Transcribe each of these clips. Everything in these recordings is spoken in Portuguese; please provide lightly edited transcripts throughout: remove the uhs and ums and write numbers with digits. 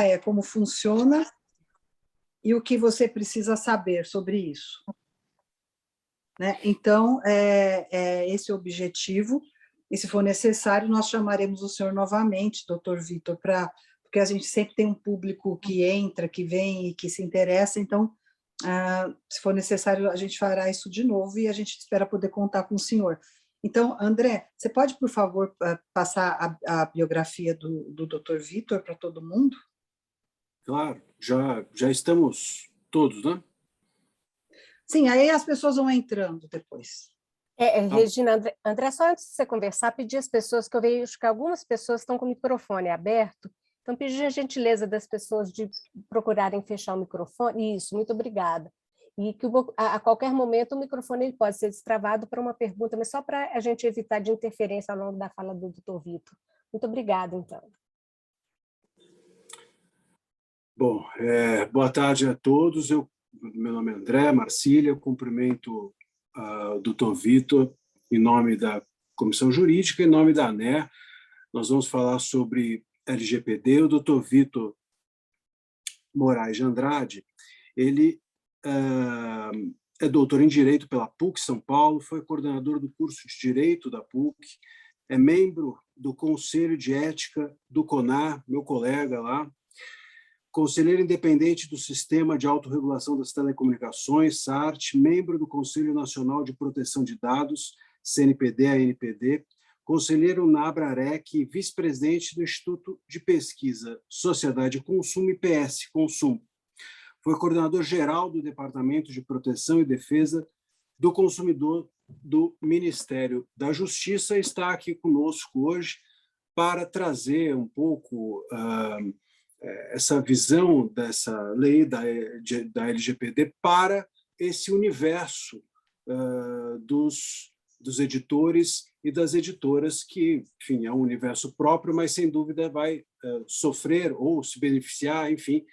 é como funciona e o que você precisa saber sobre isso. Né? Então, é esse o objetivo, e se for necessário, nós chamaremos o senhor novamente, doutor Vitor, porque a gente sempre tem um público que entra, que vem e que se interessa, então, se for necessário, a gente fará isso de novo e a gente espera poder contar com o senhor. Então, André, você pode, por favor, passar a biografia do doutor Vitor para todo mundo? Claro, já estamos todos, né? Sim, aí as pessoas vão entrando depois. Regina, André, só antes de você conversar, pedir às pessoas, que eu vejo que algumas pessoas estão com o microfone aberto, então pedir a gentileza das pessoas de procurarem fechar o microfone. Isso, muito obrigada. E que a qualquer momento o microfone ele pode ser destravado para uma pergunta, mas só para a gente evitar de interferência ao longo da fala do doutor Vitor. Muito obrigada, então. Bom, boa tarde a todos. Meu nome é André Marcília, eu cumprimento o doutor Vitor em nome da Comissão Jurídica, em nome da ANER. Nós vamos falar sobre LGPD. O doutor Vitor Moraes de Andrade, ele é doutor em Direito pela PUC São Paulo, foi coordenador do curso de Direito da PUC, é membro do Conselho de Ética do CONAR, meu colega lá, conselheiro independente do Sistema de Autorregulação das Telecomunicações, SART, membro do Conselho Nacional de Proteção de Dados, CNPD-ANPD, conselheiro na Abrarec, vice-presidente do Instituto de Pesquisa Sociedade e Consumo, IPS Consumo. Foi coordenador geral do Departamento de Proteção e Defesa do Consumidor do Ministério da Justiça e está aqui conosco hoje para trazer um pouco essa visão dessa lei da LGPD para esse universo dos editores e das editoras, que, enfim, é um universo próprio, mas sem dúvida vai sofrer ou se beneficiar, enfim,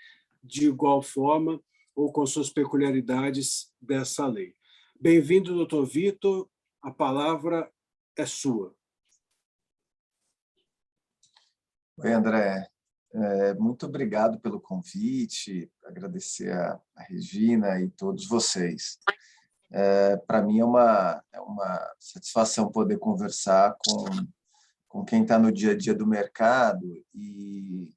de igual forma ou com suas peculiaridades dessa lei. Bem-vindo, doutor Vitor, a palavra é sua. Oi, André. Muito obrigado pelo convite, agradecer a Regina e todos vocês. Para mim é uma satisfação poder conversar com quem está no dia a dia do mercado e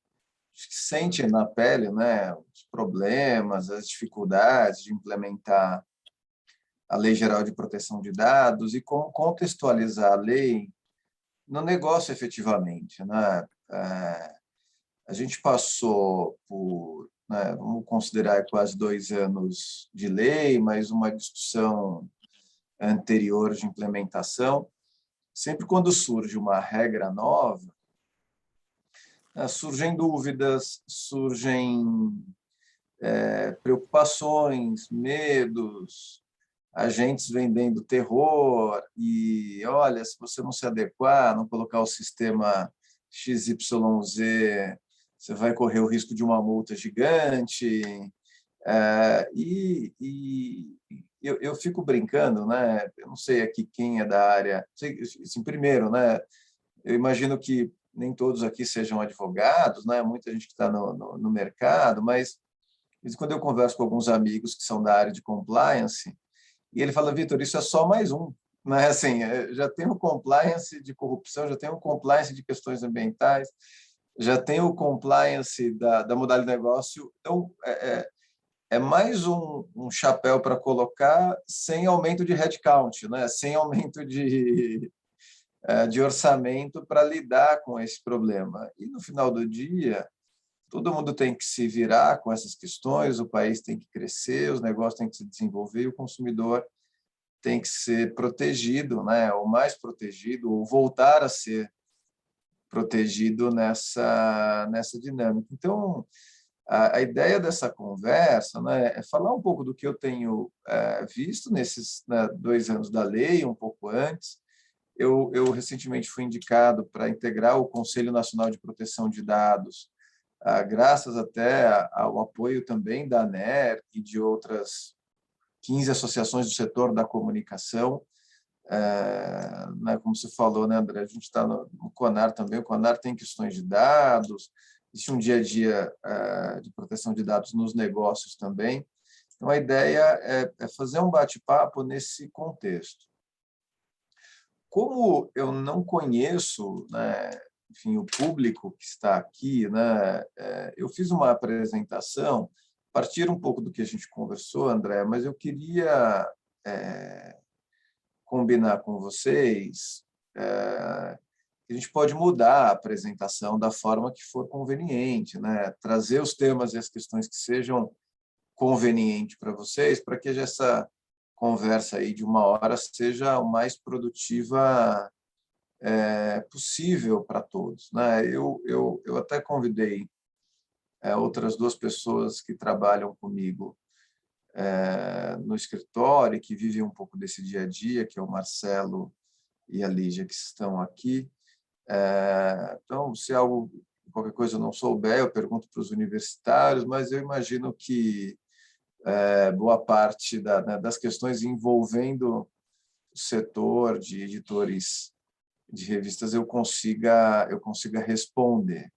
sente na pele, né, os problemas, as dificuldades de implementar a Lei Geral de Proteção de Dados e como contextualizar a lei no negócio efetivamente, né? A gente passou por, né, vamos considerar quase 2 anos de lei, mais uma discussão anterior de implementação. Sempre quando surge uma regra nova, surgem dúvidas, surgem preocupações, medos, agentes vendendo terror e, olha, se você não se adequar, não colocar o sistema XYZ, você vai correr o risco de uma multa gigante. Eu fico brincando, né? Eu não sei aqui quem é da área. Assim, primeiro, né? Eu imagino que nem todos aqui sejam advogados, né? Muita gente que está no mercado, mas quando eu converso com alguns amigos que são da área de compliance, e ele fala, Vitor, isso é só mais um. Né? Assim, já tem o compliance de corrupção, já tem o compliance de questões ambientais, já tem o compliance da modalidade de negócio. Então, é mais um chapéu para colocar sem aumento de headcount, né? Sem aumento de orçamento para lidar com esse problema. E, no final do dia, todo mundo tem que se virar com essas questões, o país tem que crescer, os negócios têm que se desenvolver e o consumidor tem que ser protegido, né? Ou mais protegido, ou voltar a ser protegido nessa dinâmica. Então, a ideia dessa conversa, né, é falar um pouco do que eu tenho visto nesses 2 anos da lei, um pouco antes. Eu recentemente fui indicado para integrar o Conselho Nacional de Proteção de Dados, graças até ao apoio também da ANER e de outras 15 associações do setor da comunicação. Né, como você falou, né, André, a gente está no CONAR também, o CONAR tem questões de dados, existe um dia a dia de proteção de dados nos negócios também. Então, a ideia é fazer um bate-papo nesse contexto. Como eu não conheço, né, enfim, o público que está aqui, né, eu fiz uma apresentação, a partir um pouco do que a gente conversou, André, mas eu queria combinar com vocês que a gente pode mudar a apresentação da forma que for conveniente, né, trazer os temas e as questões que sejam convenientes para vocês, para que essa conversa aí de 1 hora seja o mais produtiva possível para todos, né? Eu até convidei outras 2 pessoas que trabalham comigo no escritório, que vivem um pouco desse dia a dia, que é o Marcelo e a Lígia, que estão aqui. Então, se qualquer coisa eu não souber, eu pergunto para os universitários, mas eu imagino que boa parte das questões envolvendo o setor de editores de revistas eu consiga responder.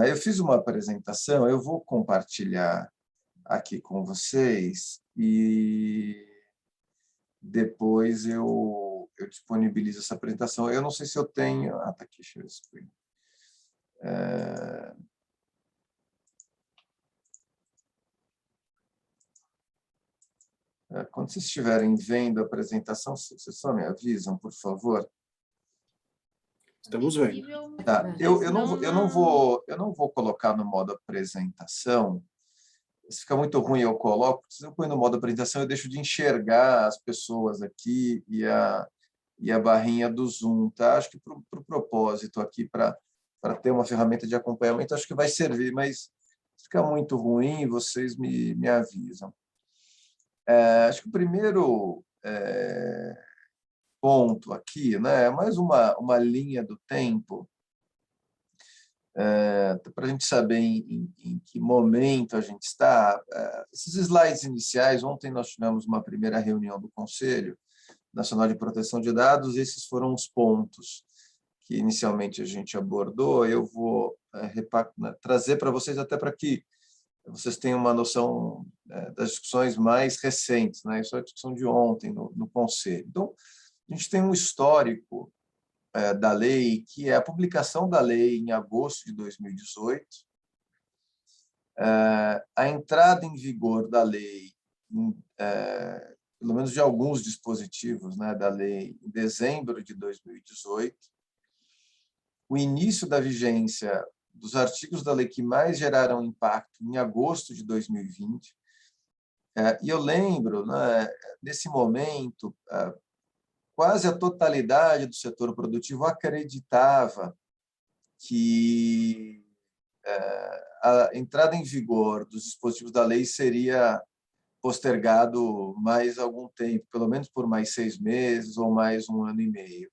Eu fiz uma apresentação, eu vou compartilhar aqui com vocês e depois eu disponibilizo essa apresentação. Eu não sei se eu tenho... está aqui, deixa eu ver. Quando vocês estiverem vendo a apresentação, vocês só me avisam, por favor. Estamos vendo. Tá. Eu não vou colocar no modo apresentação. Se fica muito ruim, eu coloco. Se eu ponho no modo apresentação, eu deixo de enxergar as pessoas aqui e a barrinha do Zoom. Tá? Acho que para o propósito aqui, para ter uma ferramenta de acompanhamento, acho que vai servir, mas se ficar muito ruim, vocês me avisam. Acho que o primeiro ponto aqui, né, é mais uma linha do tempo, para a gente saber em que momento a gente está. Esses slides iniciais, ontem nós tivemos uma primeira reunião do Conselho Nacional de Proteção de Dados, esses foram os pontos que inicialmente a gente abordou. Eu vou trazer para vocês, até para que vocês tenham uma noção das discussões mais recentes, né? Isso é a discussão de ontem no Conselho. Então, a gente tem um histórico da lei, que é a publicação da lei em agosto de 2018, a entrada em vigor da lei, pelo menos de alguns dispositivos, né, da lei, em dezembro de 2018, o início da vigência dos artigos da lei que mais geraram impacto em agosto de 2020. E eu lembro, né, nesse momento, quase a totalidade do setor produtivo acreditava que a entrada em vigor dos dispositivos da lei seria postergado mais algum tempo, pelo menos por mais 6 meses ou mais 1 ano e meio.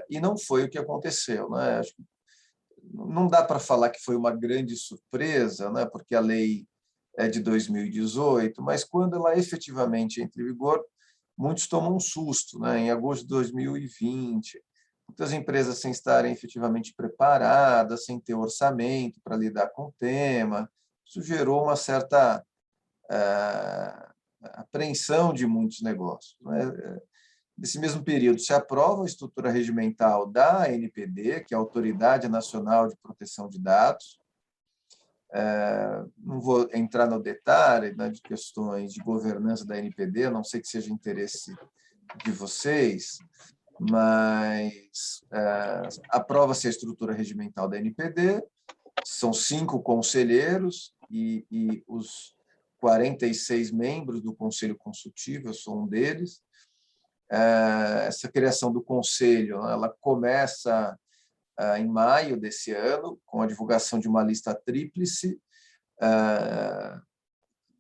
E não foi o que aconteceu, né? Acho que não dá para falar que foi uma grande surpresa, né? Porque a lei é de 2018, mas quando ela efetivamente entra em vigor, muitos tomam um susto, né? Em agosto de 2020, muitas empresas sem estarem efetivamente preparadas, sem ter orçamento para lidar com o tema. Isso gerou uma certa apreensão de muitos negócios, né? Nesse mesmo período, se aprova a estrutura regimental da ANPD, que é a Autoridade Nacional de Proteção de Dados. Não vou entrar no detalhe, né, de questões de governança da ANPD, a não sei que seja interesse de vocês, mas aprova-se a estrutura regimental da ANPD, são 5 conselheiros e os 46 membros do Conselho Consultivo, eu sou um deles. Essa criação do Conselho, ela começa em maio desse ano, com a divulgação de uma lista tríplice.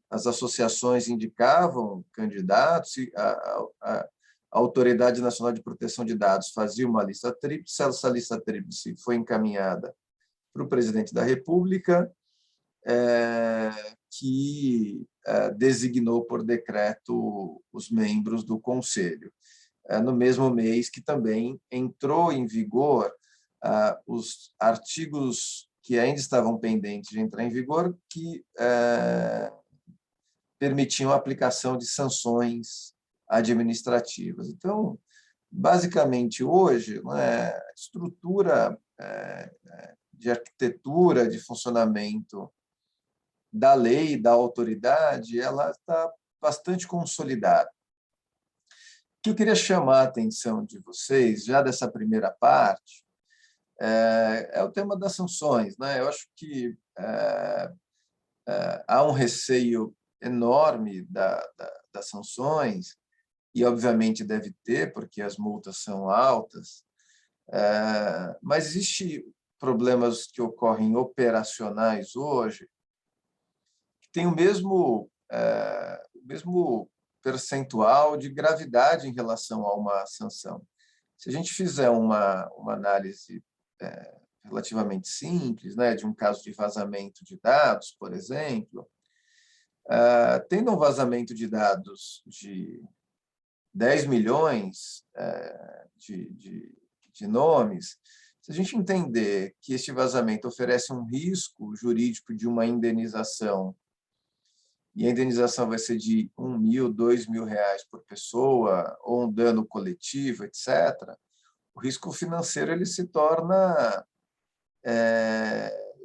As associações indicavam candidatos, e a Autoridade Nacional de Proteção de Dados fazia uma lista tríplice, essa lista tríplice foi encaminhada para o presidente da República, que designou por decreto os membros do Conselho. No mesmo mês que também entrou em vigor os artigos que ainda estavam pendentes de entrar em vigor, que permitiam a aplicação de sanções administrativas. Então, basicamente, hoje, né, a estrutura de arquitetura, de funcionamento da lei, da autoridade, ela está bastante consolidada. O que eu queria chamar a atenção de vocês, já dessa primeira parte, é o tema das sanções, né? Eu acho que há um receio enorme das sanções, e, obviamente, deve ter, porque as multas são altas, mas existem problemas que ocorrem operacionais hoje que têm o mesmo percentual de gravidade em relação a uma sanção. Se a gente fizer uma análise relativamente simples, né, de um caso de vazamento de dados, por exemplo, tendo um vazamento de dados de 10 milhões de nomes, se a gente entender que este vazamento oferece um risco jurídico de uma indenização, e a indenização vai ser de R$1.000, R$2.000 por pessoa, ou um dano coletivo, etc., o risco financeiro ele se torna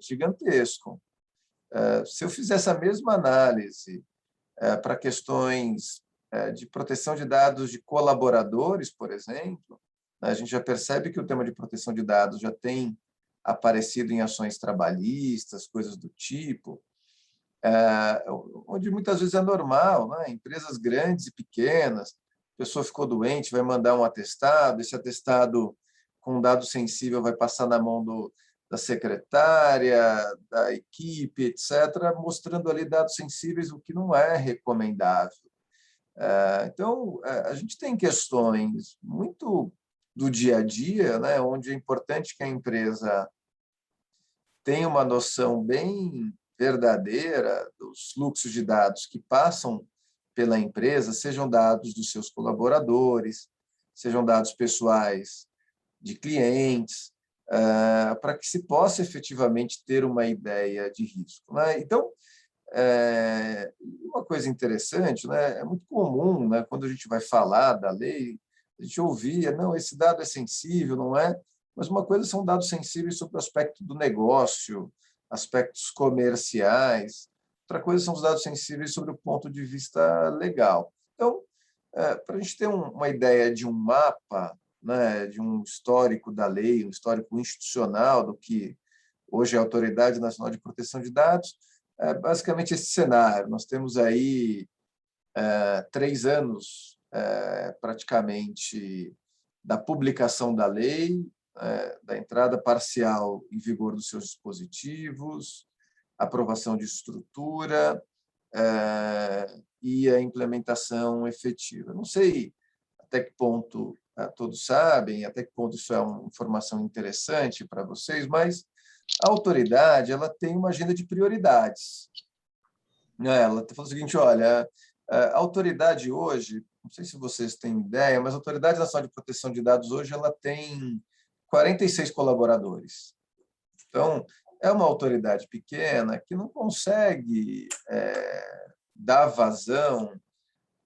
gigantesco. Se eu fizer essa mesma análise para questões de proteção de dados de colaboradores, por exemplo, a gente já percebe que o tema de proteção de dados já tem aparecido em ações trabalhistas, coisas do tipo, onde muitas vezes é normal, né? Empresas grandes e pequenas, a pessoa ficou doente, vai mandar um atestado, esse atestado com um dado sensível vai passar na mão da secretária, da equipe, etc., mostrando ali dados sensíveis, o que não é recomendável. Então, a gente tem questões muito do dia a dia, né, onde é importante que a empresa tenha uma noção bem verdadeira dos fluxos de dados que passam pela empresa, sejam dados dos seus colaboradores, sejam dados pessoais de clientes, para que se possa efetivamente ter uma ideia de risco, né? Então, uma coisa interessante, né, é muito comum, né, quando a gente vai falar da lei, a gente ouvia, não, esse dado é sensível, não é? Mas uma coisa são dados sensíveis sobre o aspecto do negócio, aspectos comerciais, outra coisa são os dados sensíveis sobre o ponto de vista legal. Então, para a gente ter uma ideia de um mapa, né, de um histórico da lei, um histórico institucional do que hoje é a Autoridade Nacional de Proteção de Dados, basicamente esse cenário. Nós temos aí 3 anos, praticamente, da publicação da lei, da entrada parcial em vigor dos seus dispositivos, aprovação de estrutura e a implementação efetiva. Não sei até que ponto todos sabem, até que ponto isso é uma informação interessante para vocês, mas a autoridade ela tem uma agenda de prioridades. Ela está falando o seguinte, olha, a autoridade hoje, não sei se vocês têm ideia, mas a Autoridade Nacional de Proteção de Dados hoje ela tem 46 colaboradores. Então, é uma autoridade pequena que não consegue dar vazão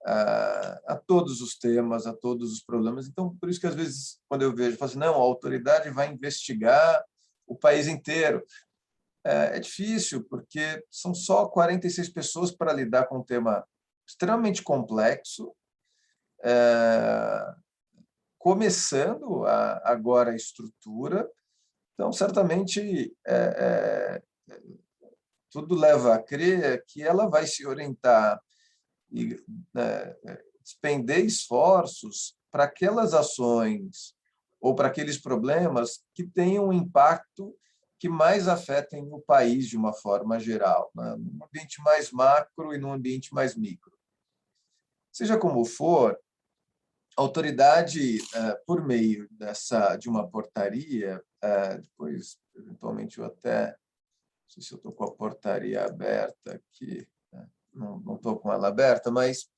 a todos os temas, a todos os problemas. Então, por isso que, às vezes, quando eu vejo, eu falo assim, não, a autoridade vai investigar o país inteiro. É difícil, porque são só 46 pessoas para lidar com um tema extremamente complexo, começando agora a estrutura. Então, certamente, tudo leva a crer que ela vai se orientar e despender esforços para aquelas ações ou para aqueles problemas que tenham um impacto que mais afetem o país de uma forma geral, né? Num ambiente mais macro e num ambiente mais micro. Seja como for, a autoridade, por meio de uma portaria, depois, eventualmente, eu até, não sei se eu estou com a portaria aberta aqui, não estou com ela aberta, mas,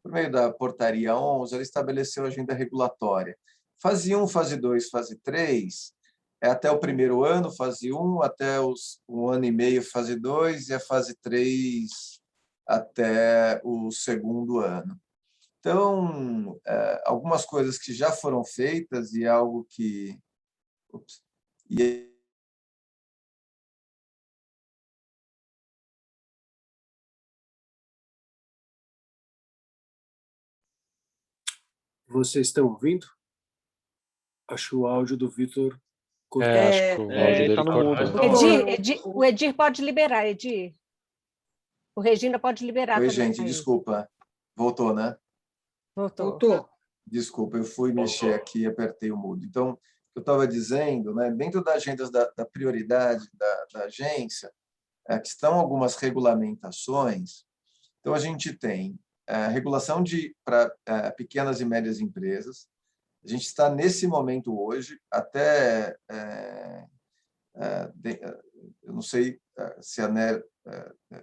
por meio da portaria 11, ela estabeleceu a agenda regulatória. Fase 1, fase 2, fase 3, é até o primeiro ano, fase 1, até um ano e meio, fase 2, e a fase 3 até o segundo ano. Então, algumas coisas que já foram feitas e algo que... Ups, e Vocês estão ouvindo? Acho que o áudio do Vitor cortou. Acho que o áudio dele tá no cortou. mudo. O Edir pode liberar, Edir. O Regina pode liberar Oi, também. gente, desculpa. Voltou, né? Voltou. Desculpa, eu fui mexer aqui e apertei o mudo. Então, eu estava dizendo, né, dentro das agendas da prioridade da agência, estão algumas regulamentações. Então, a gente tem a regulação para pequenas e médias empresas. A gente está, nesse momento hoje, até... eu não sei se a ANER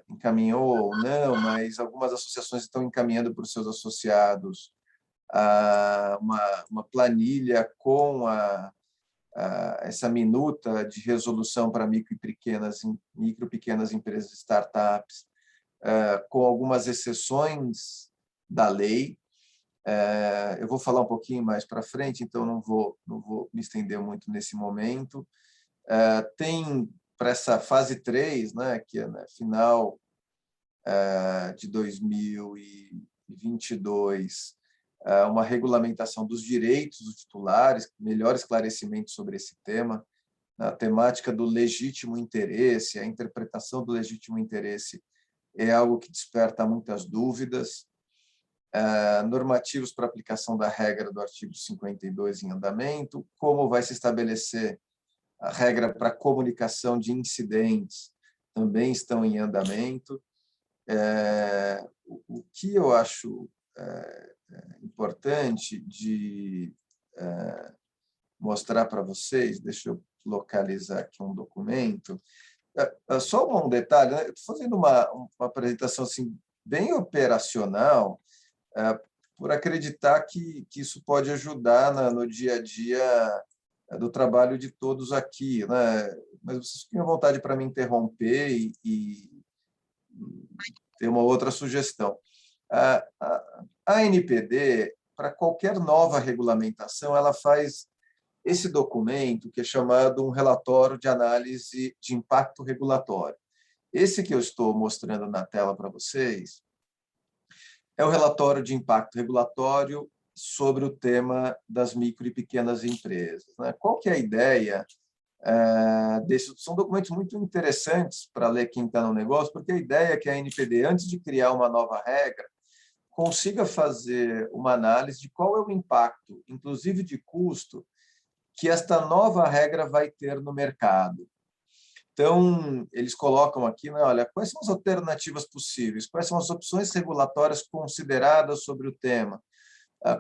encaminhou ou não, mas algumas associações estão encaminhando para os seus associados uma planilha com essa minuta de resolução para micro e pequenas empresas, startups, com algumas exceções da lei. Eu vou falar um pouquinho mais para frente, então não vou me estender muito nesse momento. Tem para essa fase 3, né, que é, né, final de 2022, uma regulamentação dos direitos dos titulares, melhor esclarecimento sobre esse tema, a temática do legítimo interesse, a interpretação do legítimo interesse é algo que desperta muitas dúvidas. Normativos para aplicação da regra do artigo 52 em andamento, como vai se estabelecer a regra para comunicação de incidentes, também estão em andamento. O que eu acho importante de mostrar para vocês, deixa eu localizar aqui um documento, só um detalhe, né? Eu estou fazendo uma apresentação assim, bem operacional, por acreditar que isso pode ajudar no dia a dia do trabalho de todos aqui, né? Mas vocês fiquem à vontade para me interromper e ter uma outra sugestão. A NPD, para qualquer nova regulamentação, ela faz esse documento que é chamado um relatório de análise de impacto regulatório. Esse que eu estou mostrando na tela para vocês é o relatório de impacto regulatório sobre o tema das micro e pequenas empresas, né? Qual que é a ideia desses? São documentos muito interessantes para ler quem está no negócio, porque a ideia é que a NPD, antes de criar uma nova regra, consiga fazer uma análise de qual é o impacto, inclusive de custo, que esta nova regra vai ter no mercado. Então, eles colocam aqui, né, olha, quais são as alternativas possíveis, quais são as opções regulatórias consideradas sobre o tema,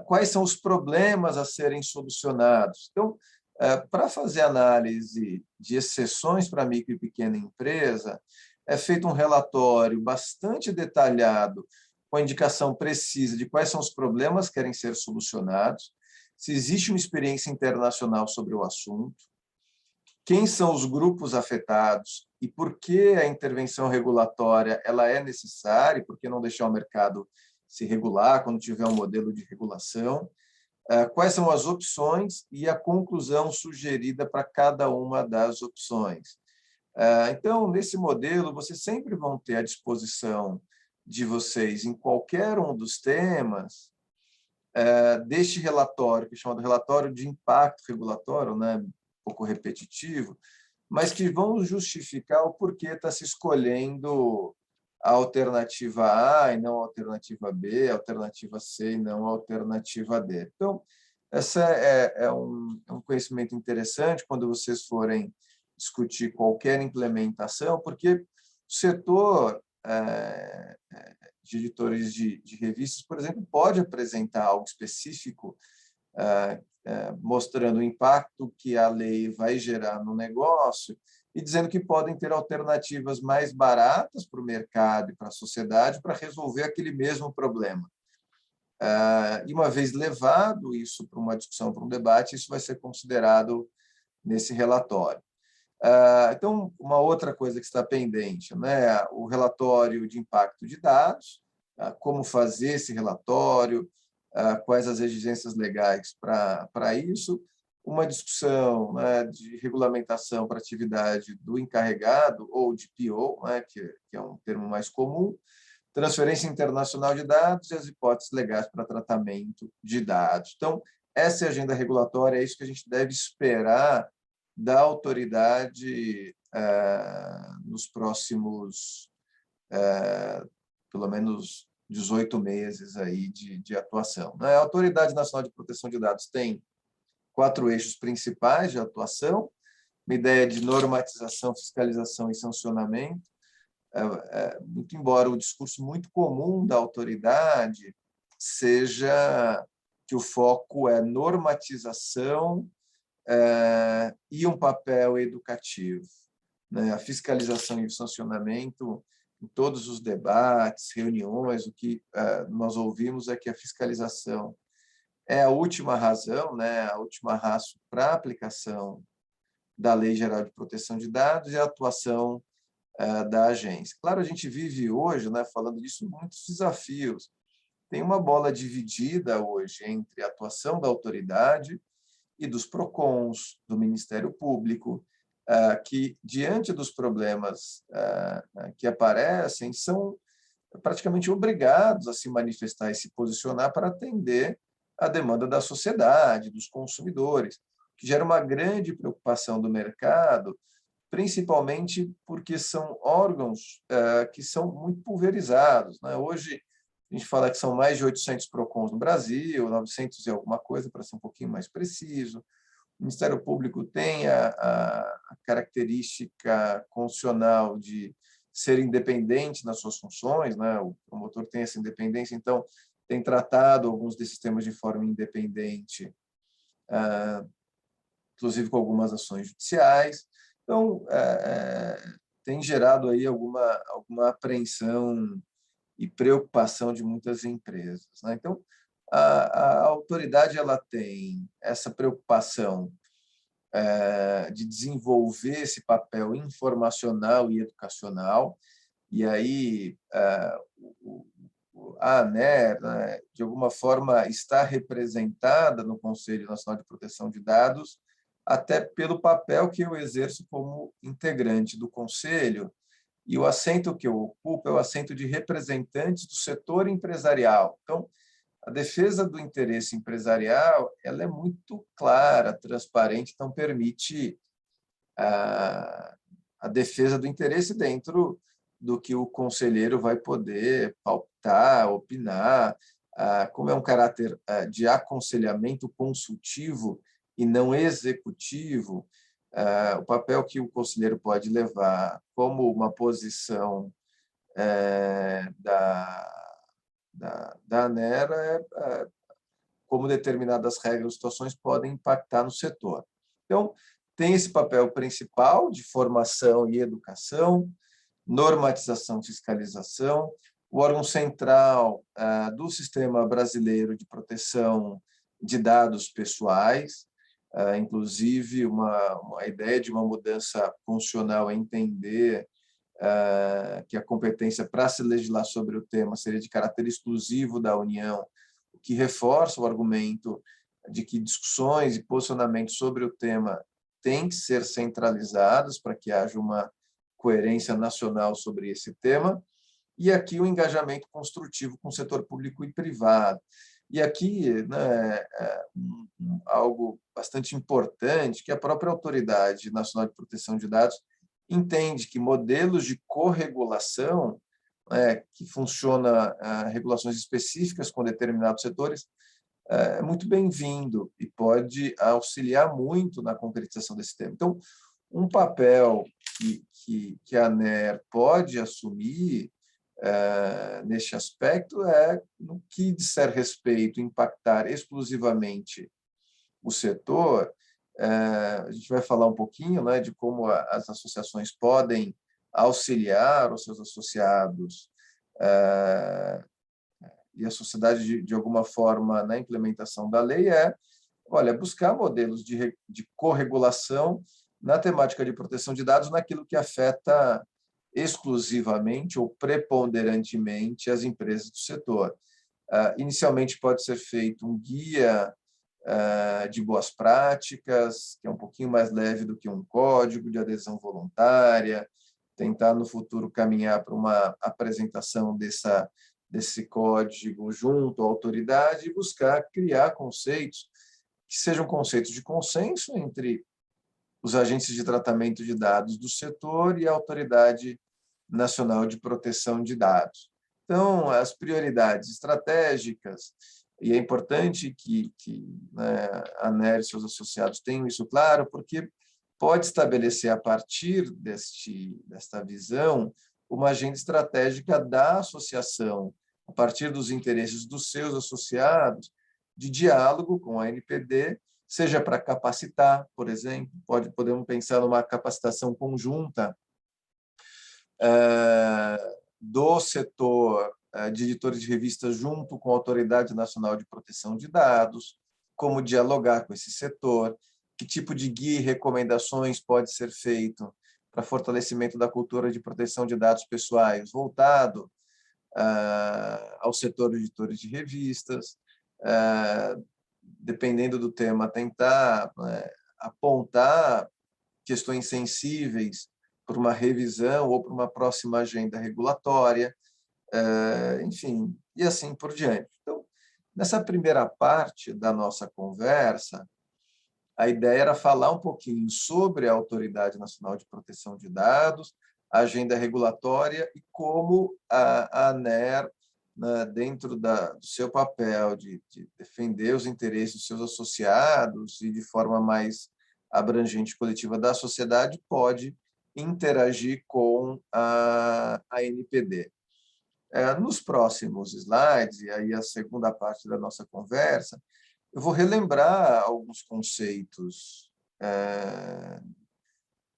quais são os problemas a serem solucionados. Então, para fazer análise de exceções para micro e pequena empresa, é feito um relatório bastante detalhado, com a indicação precisa de quais são os problemas que querem ser solucionados, se existe uma experiência internacional sobre o assunto, quem são os grupos afetados e por que a intervenção regulatória ela é necessária, por que não deixar o mercado se regular quando tiver um modelo de regulação, quais são as opções e a conclusão sugerida para cada uma das opções. Então, nesse modelo, vocês sempre vão ter à disposição de vocês, em qualquer um dos temas, deste relatório, que é chamado relatório de impacto regulatório, né, um pouco repetitivo, mas que vão justificar o porquê está se escolhendo a alternativa A e não a alternativa B, a alternativa C e não a alternativa D. Então, essa é um conhecimento interessante quando vocês forem discutir qualquer implementação, porque o setor de editores de revistas, por exemplo, pode apresentar algo específico mostrando o impacto que a lei vai gerar no negócio e dizendo que podem ter alternativas mais baratas para o mercado e para a sociedade para resolver aquele mesmo problema. E uma vez levado isso para uma discussão, para um debate, isso vai ser considerado nesse relatório. Então, uma outra coisa que está pendente, né, o relatório de impacto de dados, como fazer esse relatório, quais as exigências legais para isso, uma discussão, né, de regulamentação para a atividade do encarregado, ou de PO, né, que é um termo mais comum, transferência internacional de dados e as hipóteses legais para tratamento de dados. Então, essa é a agenda regulatória, é isso que a gente deve esperar da autoridade nos próximos, pelo menos, 18 meses aí de atuação. A Autoridade Nacional de Proteção de Dados tem 4 eixos principais de atuação, uma ideia de normatização, fiscalização e sancionamento. Muito embora o discurso muito comum da autoridade seja que o foco é normatização e um papel educativo, né? A fiscalização e o sancionamento, em todos os debates, reuniões, o que nós ouvimos é que a fiscalização é a última razão, né? A última raço para a aplicação da Lei Geral de Proteção de Dados e a atuação da agência. Claro, a gente vive hoje, né, falando disso, muitos desafios. Tem uma bola dividida hoje entre a atuação da autoridade e dos PROCONs, do Ministério Público, que, diante dos problemas que aparecem, são praticamente obrigados a se manifestar e se posicionar para atender a demanda da sociedade, dos consumidores, que gera uma grande preocupação do mercado, principalmente porque são órgãos que são muito pulverizados, né? Hoje, a gente fala que são mais de 800 PROCONs no Brasil, 900 e alguma coisa, para ser um pouquinho mais preciso. O Ministério Público tem a característica constitucional de ser independente nas suas funções, né? O promotor tem essa independência, então tem tratado alguns desses temas de forma independente, inclusive com algumas ações judiciais. Então, tem gerado aí alguma apreensão e preocupação de muitas empresas, né? Então, a autoridade ela tem essa preocupação de desenvolver esse papel informacional e educacional, e aí a ANER, né, de alguma forma, está representada no Conselho Nacional de Proteção de Dados, até pelo papel que eu exerço como integrante do Conselho, e o assento que eu ocupo é o assento de representantes do setor empresarial. Então, a defesa do interesse empresarial ela é muito clara, transparente, então permite a defesa do interesse dentro do que o conselheiro vai poder pautar, opinar, como é um caráter de aconselhamento consultivo e não executivo, o papel que o conselheiro pode levar como uma posição da ANER como determinadas regras ou situações podem impactar no setor. Então, tem esse papel principal de formação e educação, normatização e fiscalização, o órgão central do Sistema Brasileiro de Proteção de Dados Pessoais, inclusive uma ideia de uma mudança funcional é entender que a competência para se legislar sobre o tema seria de caráter exclusivo da União, o que reforça o argumento de que discussões e posicionamentos sobre o tema têm que ser centralizados para que haja uma coerência nacional sobre esse tema, e aqui o engajamento construtivo com o setor público e privado. E aqui, né, algo bastante importante, que a própria Autoridade Nacional de Proteção de Dados entende que modelos de corregulação, que funciona regulações específicas com determinados setores, é muito bem-vindo e pode auxiliar muito na concretização desse tema. Então, um papel que a ANER pode assumir neste aspecto no que disser respeito, impactar exclusivamente o setor. A gente vai falar um pouquinho, né, de como as associações podem auxiliar os seus associados e a sociedade, de alguma forma, na implementação da lei, olha, buscar modelos de corregulação na temática de proteção de dados naquilo que afeta exclusivamente ou preponderantemente as empresas do setor. Inicialmente, pode ser feito um guia de boas práticas, que é um pouquinho mais leve do que um código de adesão voluntária, tentar, no futuro, caminhar para uma apresentação desse código junto à autoridade e buscar criar conceitos que sejam conceitos de consenso entre os agentes de tratamento de dados do setor e a Autoridade Nacional de Proteção de Dados. Então, as prioridades estratégicas, e é importante que né, a ANER e seus associados tenham isso claro, porque pode estabelecer, a partir desta visão, uma agenda estratégica da associação, a partir dos interesses dos seus associados, de diálogo com a ANPD, seja para capacitar, por exemplo, podemos pensar numa capacitação conjunta do setor de editores de revistas junto com a Autoridade Nacional de Proteção de Dados, como dialogar com esse setor, que tipo de guia e recomendações pode ser feito para fortalecimento da cultura de proteção de dados pessoais, voltado ao setor de editores de revistas, dependendo do tema, tentar apontar questões sensíveis para uma revisão ou para uma próxima agenda regulatória, enfim, e assim por diante. Então, nessa primeira parte da nossa conversa, a ideia era falar um pouquinho sobre a Autoridade Nacional de Proteção de Dados, a agenda regulatória e como a ANER, né, dentro do seu papel de defender os interesses dos seus associados e de forma mais abrangente e coletiva da sociedade, pode interagir com a ANPD. Nos próximos slides, e aí a segunda parte da nossa conversa, eu vou relembrar alguns conceitos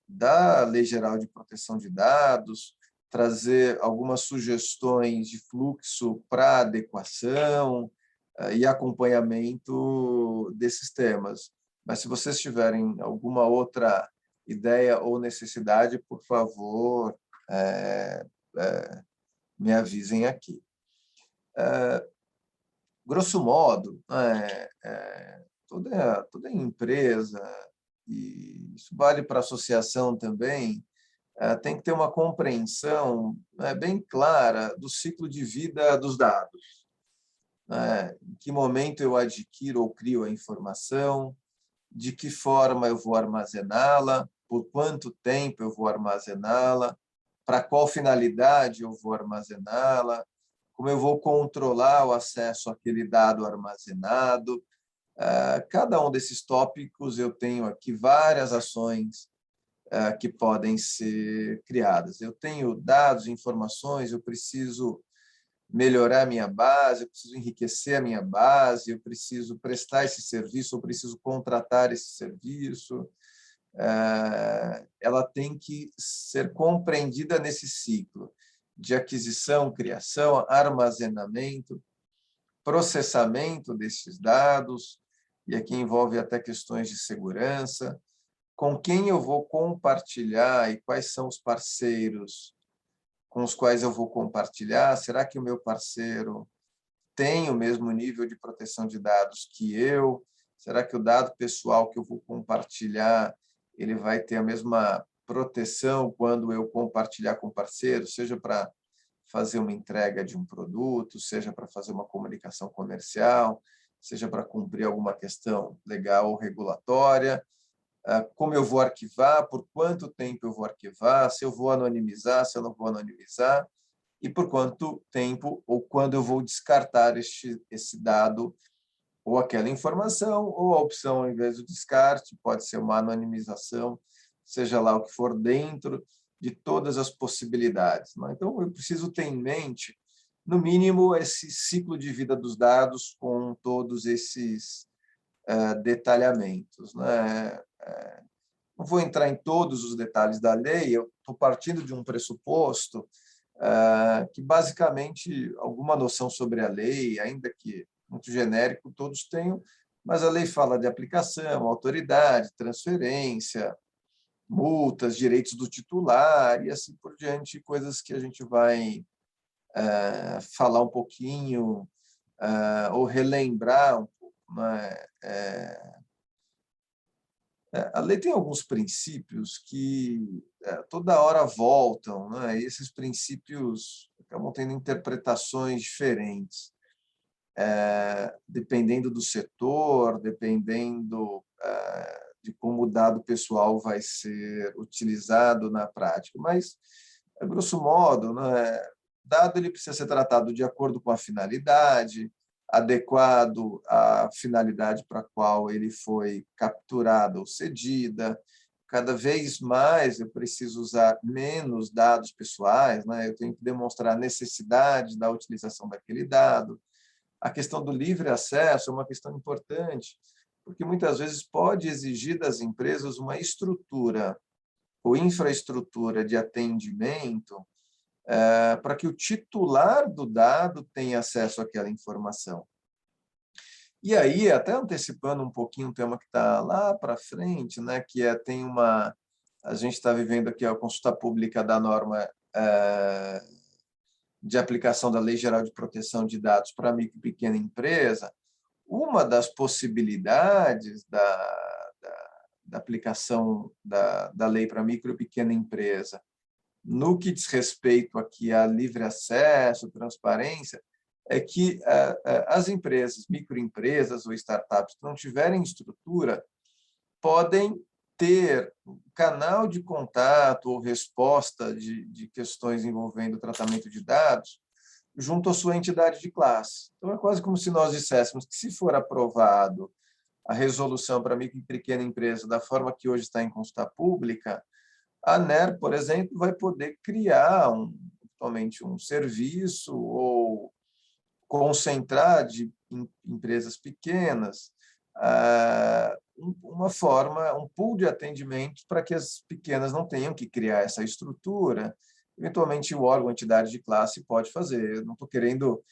da Lei Geral de Proteção de Dados, trazer algumas sugestões de fluxo para adequação e acompanhamento desses temas. Mas, se vocês tiverem alguma outra ideia ou necessidade, por favor, me avisem aqui. Grosso modo, toda empresa, e isso vale para a associação também, tem que ter uma compreensão bem clara do ciclo de vida dos dados. Em que momento eu adquiro ou crio a informação, de que forma eu vou armazená-la, por quanto tempo eu vou armazená-la, para qual finalidade eu vou armazená-la, como eu vou controlar o acesso àquele dado armazenado. Cada um desses tópicos eu tenho aqui várias ações que podem ser criadas. Eu tenho dados, informações, eu preciso melhorar a minha base, eu preciso enriquecer a minha base, eu preciso prestar esse serviço, eu preciso contratar esse serviço. Ela tem que ser compreendida nesse ciclo de aquisição, criação, armazenamento, processamento desses dados, e aqui envolve até questões de segurança, com quem eu vou compartilhar e quais são os parceiros com os quais eu vou compartilhar. Será que o meu parceiro tem o mesmo nível de proteção de dados que eu? Será que o dado pessoal que eu vou compartilhar ele vai ter a mesma proteção quando eu compartilhar com parceiro, seja para fazer uma entrega de um produto, seja para fazer uma comunicação comercial, seja para cumprir alguma questão legal ou regulatória? Como eu vou arquivar, por quanto tempo eu vou arquivar, se eu vou anonimizar, se eu não vou anonimizar, e por quanto tempo ou quando eu vou descartar esse dado ou aquela informação, ou a opção, ao invés do descarte, pode ser uma anonimização, seja lá o que for, dentro de todas as possibilidades. Então, eu preciso ter em mente, no mínimo, esse ciclo de vida dos dados com todos esses detalhamentos. Não vou entrar em todos os detalhes da lei, eu estou partindo de um pressuposto que, basicamente, alguma noção sobre a lei, ainda que muito genérico, todos tenham, mas a lei fala de aplicação, autoridade, transferência, multas, direitos do titular e assim por diante, coisas que a gente vai falar um pouquinho ou relembrar um pouco, né? A lei tem alguns princípios que toda hora voltam, né? E esses princípios acabam tendo interpretações diferentes, dependendo do setor, dependendo de como o dado pessoal vai ser utilizado na prática. Mas, a grosso modo, né, dado ele precisa ser tratado de acordo com a finalidade, adequado à finalidade para a qual ele foi capturado ou cedida. Cada vez mais eu preciso usar menos dados pessoais, né? Eu tenho que demonstrar a necessidade da utilização daquele dado. A questão do livre acesso é uma questão importante, porque muitas vezes pode exigir das empresas uma estrutura ou infraestrutura de atendimento para que o titular do dado tenha acesso àquela informação. E aí, até antecipando um pouquinho o tema que está lá para frente, né, que a gente está vivendo aqui a consulta pública da norma de aplicação da Lei Geral de Proteção de Dados para micro e pequena empresa. Uma das possibilidades da aplicação da lei para micro e pequena empresa, no que diz respeito aqui a livre acesso, transparência, é que as empresas, microempresas ou startups que não tiverem estrutura, podem ter um canal de contato ou resposta de questões envolvendo o tratamento de dados junto à sua entidade de classe. Então, é quase como se nós disséssemos que, se for aprovado a resolução para micro e pequena empresa da forma que hoje está em consulta pública, a ANER, por exemplo, vai poder criar totalmente um serviço ou concentrar de empresas pequenas uma forma, um pool de atendimento para que as pequenas não tenham que criar essa estrutura. Eventualmente, o órgão, a entidade de classe pode fazer. Eu não estou querendo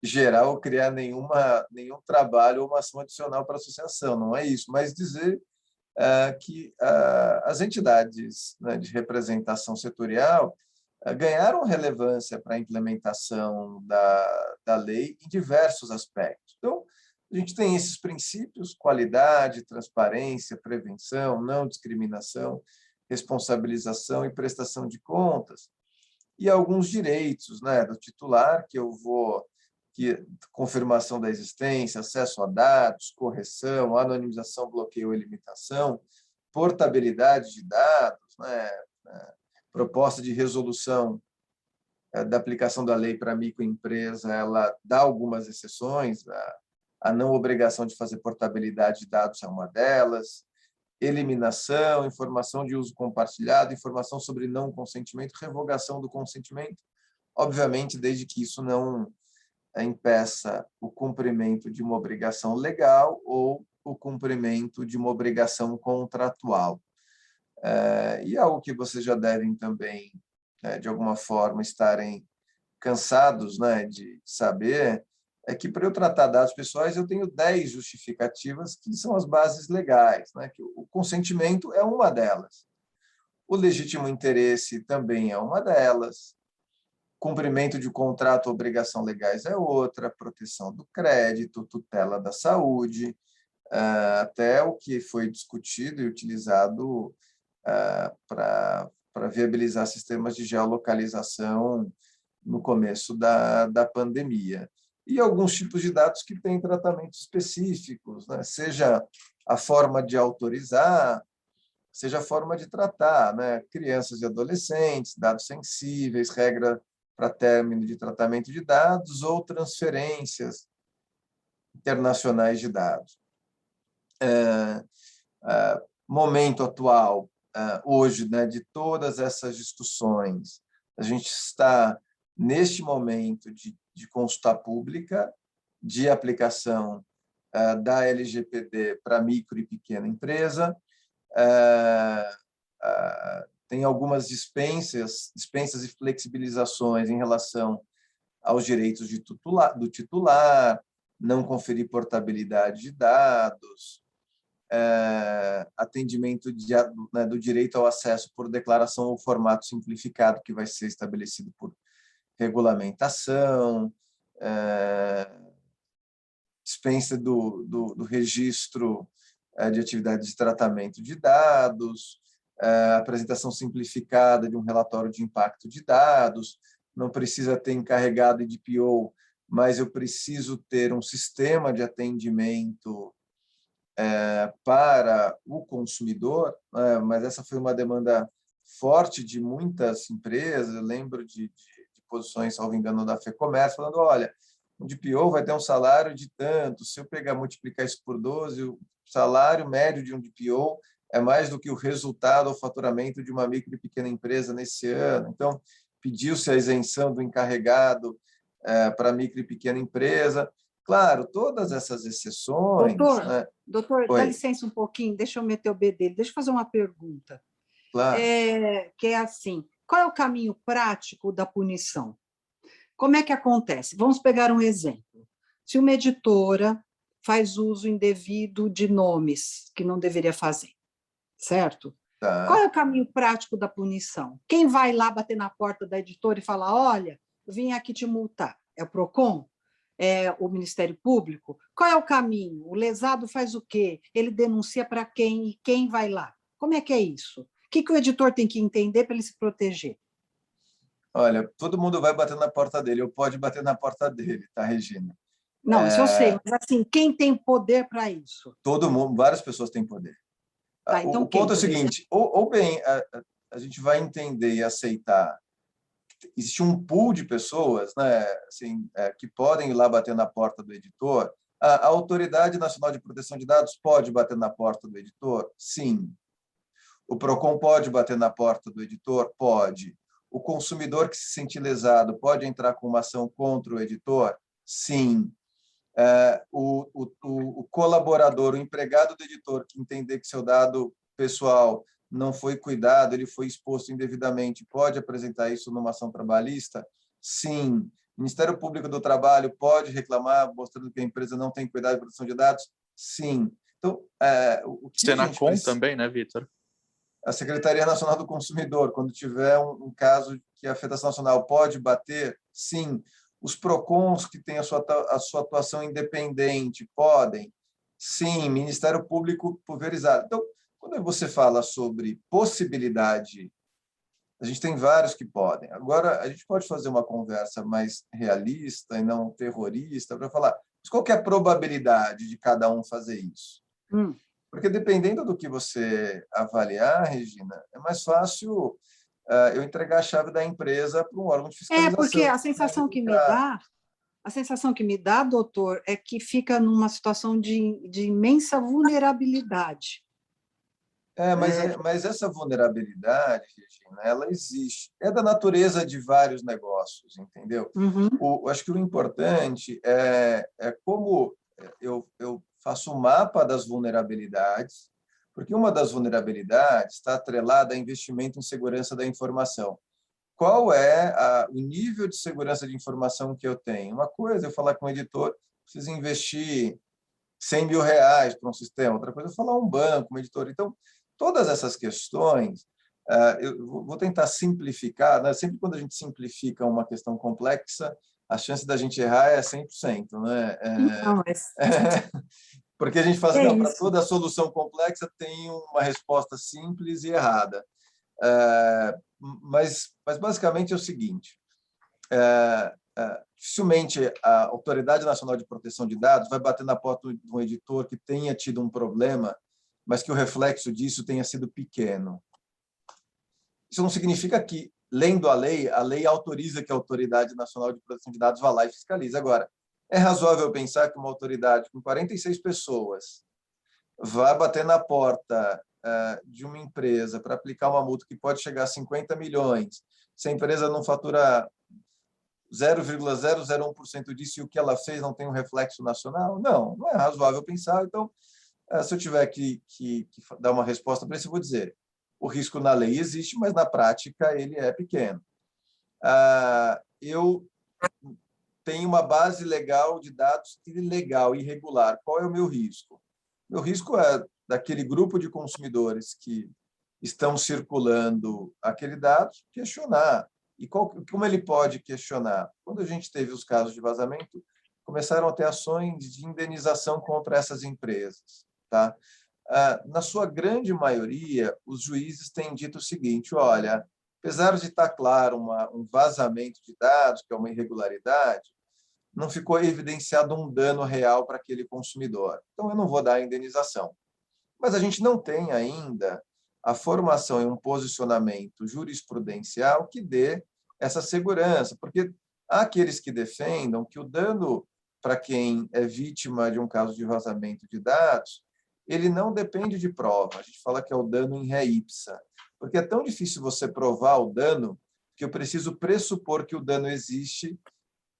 gerar ou criar nenhum trabalho ou uma ação adicional para a associação, não é isso, mas dizer que as entidades, né, de representação setorial ganharam relevância para a implementação da lei em diversos aspectos. Então, a gente tem esses princípios: qualidade, transparência, prevenção, não discriminação, responsabilização e prestação de contas, e alguns direitos, né, do titular, confirmação da existência, acesso a dados, correção, anonimização, bloqueio ou limitação, portabilidade de dados, né, proposta de resolução da aplicação da lei para a microempresa, ela dá algumas exceções, a não obrigação de fazer portabilidade de dados é uma delas, eliminação, informação de uso compartilhado, informação sobre não consentimento, revogação do consentimento, obviamente, desde que isso não impeça o cumprimento de uma obrigação legal ou o cumprimento de uma obrigação contratual. E algo que vocês já devem também, de alguma forma, estarem cansados, né, de saber, é que, para eu tratar dados pessoais, eu tenho 10 justificativas que são as bases legais, né, que o consentimento é uma delas, o legítimo interesse também é uma delas, cumprimento de contrato ou obrigação legais é outra, proteção do crédito, tutela da saúde, até o que foi discutido e utilizado para viabilizar sistemas de geolocalização no começo da pandemia. E alguns tipos de dados que têm tratamentos específicos, né? Seja a forma de autorizar, seja a forma de tratar, né? Crianças e adolescentes, dados sensíveis, regra para término de tratamento de dados ou transferências internacionais de dados. Momento atual, hoje, né, de todas essas discussões, a gente está, neste momento de consulta pública, de aplicação da LGPD para micro e pequena empresa, tem algumas dispensas e flexibilizações em relação aos direitos do titular, não conferir portabilidade de dados, atendimento do direito ao acesso por declaração ou formato simplificado, que vai ser estabelecido por regulamentação, dispensa do registro de atividades de tratamento de dados, apresentação simplificada de um relatório de impacto de dados, não precisa ter encarregado de DPO, mas eu preciso ter um sistema de atendimento para o consumidor, mas essa foi uma demanda forte de muitas empresas. Eu lembro de posições, salvo engano, da FEComércio, falando, olha, um DPO vai ter um salário de tanto, se eu pegar multiplicar isso por 12, o salário médio de um DPO é mais do que o resultado ou faturamento de uma micro e pequena empresa nesse ano. Então, pediu-se a isenção do encarregado para micro e pequena empresa. Claro, todas essas exceções... Doutor, dá licença um pouquinho, deixa eu meter o bedelho, deixa eu fazer uma pergunta. Claro. Que é assim, qual é o caminho prático da punição? Como é que acontece? Vamos pegar um exemplo. Se uma editora faz uso indevido de nomes que não deveria fazer, certo? Tá. Qual é o caminho prático da punição? Quem vai lá bater na porta da editora e falar, olha, eu vim aqui te multar? É o PROCON? É o Ministério Público? Qual é o caminho? O lesado faz o quê? Ele denuncia para quem e quem vai lá? Como é que é isso? O que o editor tem que entender para ele se proteger? Olha, todo mundo vai bater na porta dele, ou pode bater na porta dele, tá, Regina? Não, isso eu sei, mas assim, quem tem poder para isso? Todo mundo, várias pessoas têm poder. Tá, então o ponto é o exemplo? seguinte, ou bem a gente vai entender e aceitar que existe um pool de pessoas, né, assim, que podem ir lá bater na porta do editor. A Autoridade Nacional de Proteção de Dados pode bater na porta do editor? Sim. O PROCON pode bater na porta do editor? Pode. O consumidor que se sentir lesado pode entrar com uma ação contra o editor? Sim. O colaborador, o empregado do editor que entender que seu dado pessoal não foi cuidado, ele foi exposto indevidamente, pode apresentar isso numa ação trabalhista? Sim. O Ministério Público do Trabalho pode reclamar, mostrando que a empresa não tem cuidado de proteção de dados? Sim. Então, o que Senacom também, né, Vitor? A Secretaria Nacional do Consumidor, quando tiver um caso que a Federação Nacional pode bater, sim. Os PROCONs que têm a sua atuação independente podem, sim. Ministério Público pulverizado. Então, quando você fala sobre possibilidade, a gente tem vários que podem. Agora, a gente pode fazer uma conversa mais realista e não terrorista para falar, mas qual que é a probabilidade de cada um fazer isso? Porque dependendo do que você avaliar, Regina, é mais fácil eu entregar a chave da empresa para um órgão de fiscalização. Porque a sensação que me dá, doutor, é que fica numa situação de imensa vulnerabilidade. Mas essa vulnerabilidade, Regina, ela existe. É da natureza de vários negócios, entendeu? Acho que o importante é como eu faço um mapa das vulnerabilidades, porque uma das vulnerabilidades está atrelada a investimento em segurança da informação. Qual é o nível de segurança de informação que eu tenho? Uma coisa é eu falar com o editor, preciso investir R$100 mil para um sistema. Outra coisa é falar um banco, um editor. Então, todas essas questões, eu vou tentar simplificar, né? Sempre quando a gente simplifica uma questão complexa, a chance da gente errar é 100%, né? Não, mas... Porque a gente fala assim, para toda solução complexa tem uma resposta simples e errada. Mas basicamente é o seguinte, dificilmente a Autoridade Nacional de Proteção de Dados vai bater na porta de um editor que tenha tido um problema, mas que o reflexo disso tenha sido pequeno. Isso não significa que, lendo a lei autoriza que a Autoridade Nacional de Proteção de Dados vá lá e fiscalize. Agora, é razoável pensar que uma autoridade com 46 pessoas vá bater na porta de uma empresa para aplicar uma multa que pode chegar a 50 milhões, se a empresa não fatura 0,001% disso e o que ela fez não tem um reflexo nacional? Não é razoável pensar. Então, se eu tiver que dar uma resposta para isso, eu vou dizer, o risco na lei existe, mas na prática ele é pequeno. Eu tenho uma base legal de dados ilegal, irregular. Qual é o meu risco? Meu risco é daquele grupo de consumidores que estão circulando aquele dado, questionar. E como ele pode questionar? Quando a gente teve os casos de vazamento, começaram a ter ações de indenização contra essas empresas. Tá? Na sua grande maioria, os juízes têm dito o seguinte, olha, apesar de estar claro um vazamento de dados, que é uma irregularidade, não ficou evidenciado um dano real para aquele consumidor. Então, eu não vou dar a indenização. Mas a gente não tem ainda a formação e um posicionamento jurisprudencial que dê essa segurança, porque há aqueles que defendam que o dano para quem é vítima de um caso de vazamento de dados, ele não depende de prova. A gente fala que é o dano em ré ipsa, porque é tão difícil você provar o dano que eu preciso pressupor que o dano existe,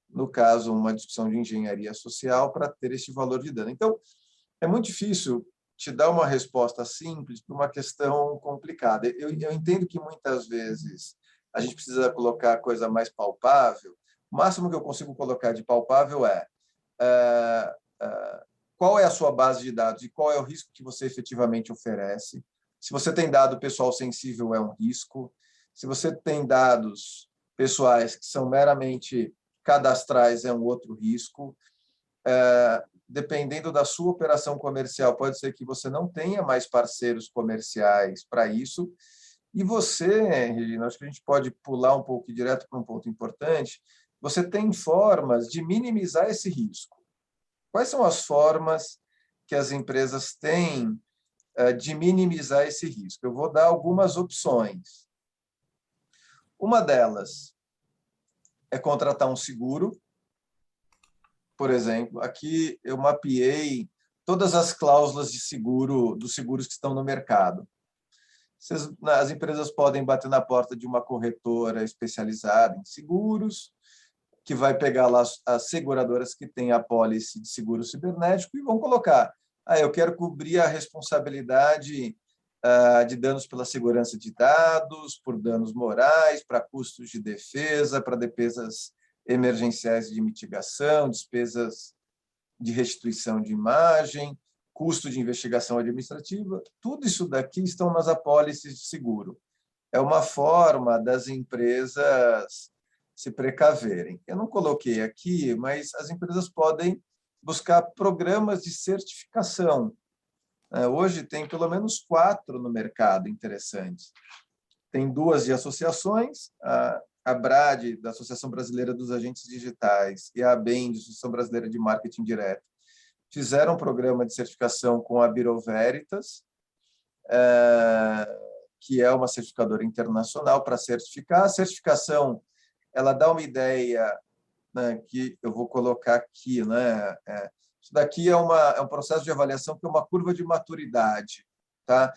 no caso, uma discussão de engenharia social, para ter esse valor de dano. Então, é muito difícil te dar uma resposta simples para uma questão complicada. Eu entendo que, muitas vezes, a gente precisa colocar coisa mais palpável. O máximo que eu consigo colocar de palpável é qual é a sua base de dados e qual é o risco que você efetivamente oferece. Se você tem dado pessoal sensível, é um risco. Se você tem dados pessoais que são meramente cadastrais, é um outro risco. Dependendo da sua operação comercial, pode ser que você não tenha mais parceiros comerciais para isso. E você, Regina, acho que a gente pode pular um pouco direto para um ponto importante, você tem formas de minimizar esse risco. Quais são as formas que as empresas têm de minimizar esse risco? Eu vou dar algumas opções. Uma delas é contratar um seguro. Por exemplo, aqui eu mapeei todas as cláusulas de seguro, dos seguros que estão no mercado. As empresas podem bater na porta de uma corretora especializada em seguros, que vai pegar lá as seguradoras que têm a pólice de seguro cibernético e vão colocar: eu quero cobrir a responsabilidade de danos pela segurança de dados, por danos morais, para custos de defesa, para despesas emergenciais de mitigação, despesas de restituição de imagem, custo de investigação administrativa. Tudo isso daqui estão nas apólices de seguro. É uma forma das empresas se precaverem. Eu não coloquei aqui, mas as empresas podem buscar programas de certificação. Hoje tem pelo menos 4 no mercado interessantes. Tem 2 de associações, a BRAD, da Associação Brasileira dos Agentes Digitais, e a ABEM, da Associação Brasileira de Marketing Direto, fizeram um programa de certificação com a Bureau Veritas, que é uma certificadora internacional para certificar. A certificação, ela dá uma ideia, né, que eu vou colocar aqui, né? Isso daqui é um processo de avaliação que é uma curva de maturidade, tá?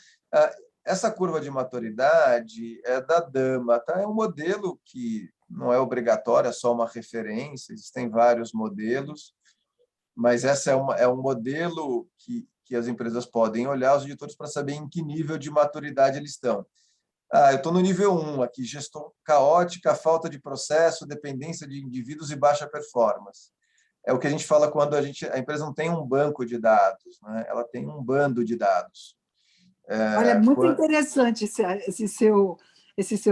Essa curva de maturidade é da DAMA, tá? É um modelo que não é obrigatório, é só uma referência, existem vários modelos, mas essa é um modelo que as empresas podem olhar, os editores, para saber em que nível de maturidade eles estão. Eu estou no nível 1 aqui, gestão caótica, falta de processo, dependência de indivíduos e baixa performance. É o que a gente fala quando a empresa não tem um banco de dados, né? Ela tem um bando de dados. Olha, muito interessante esse seu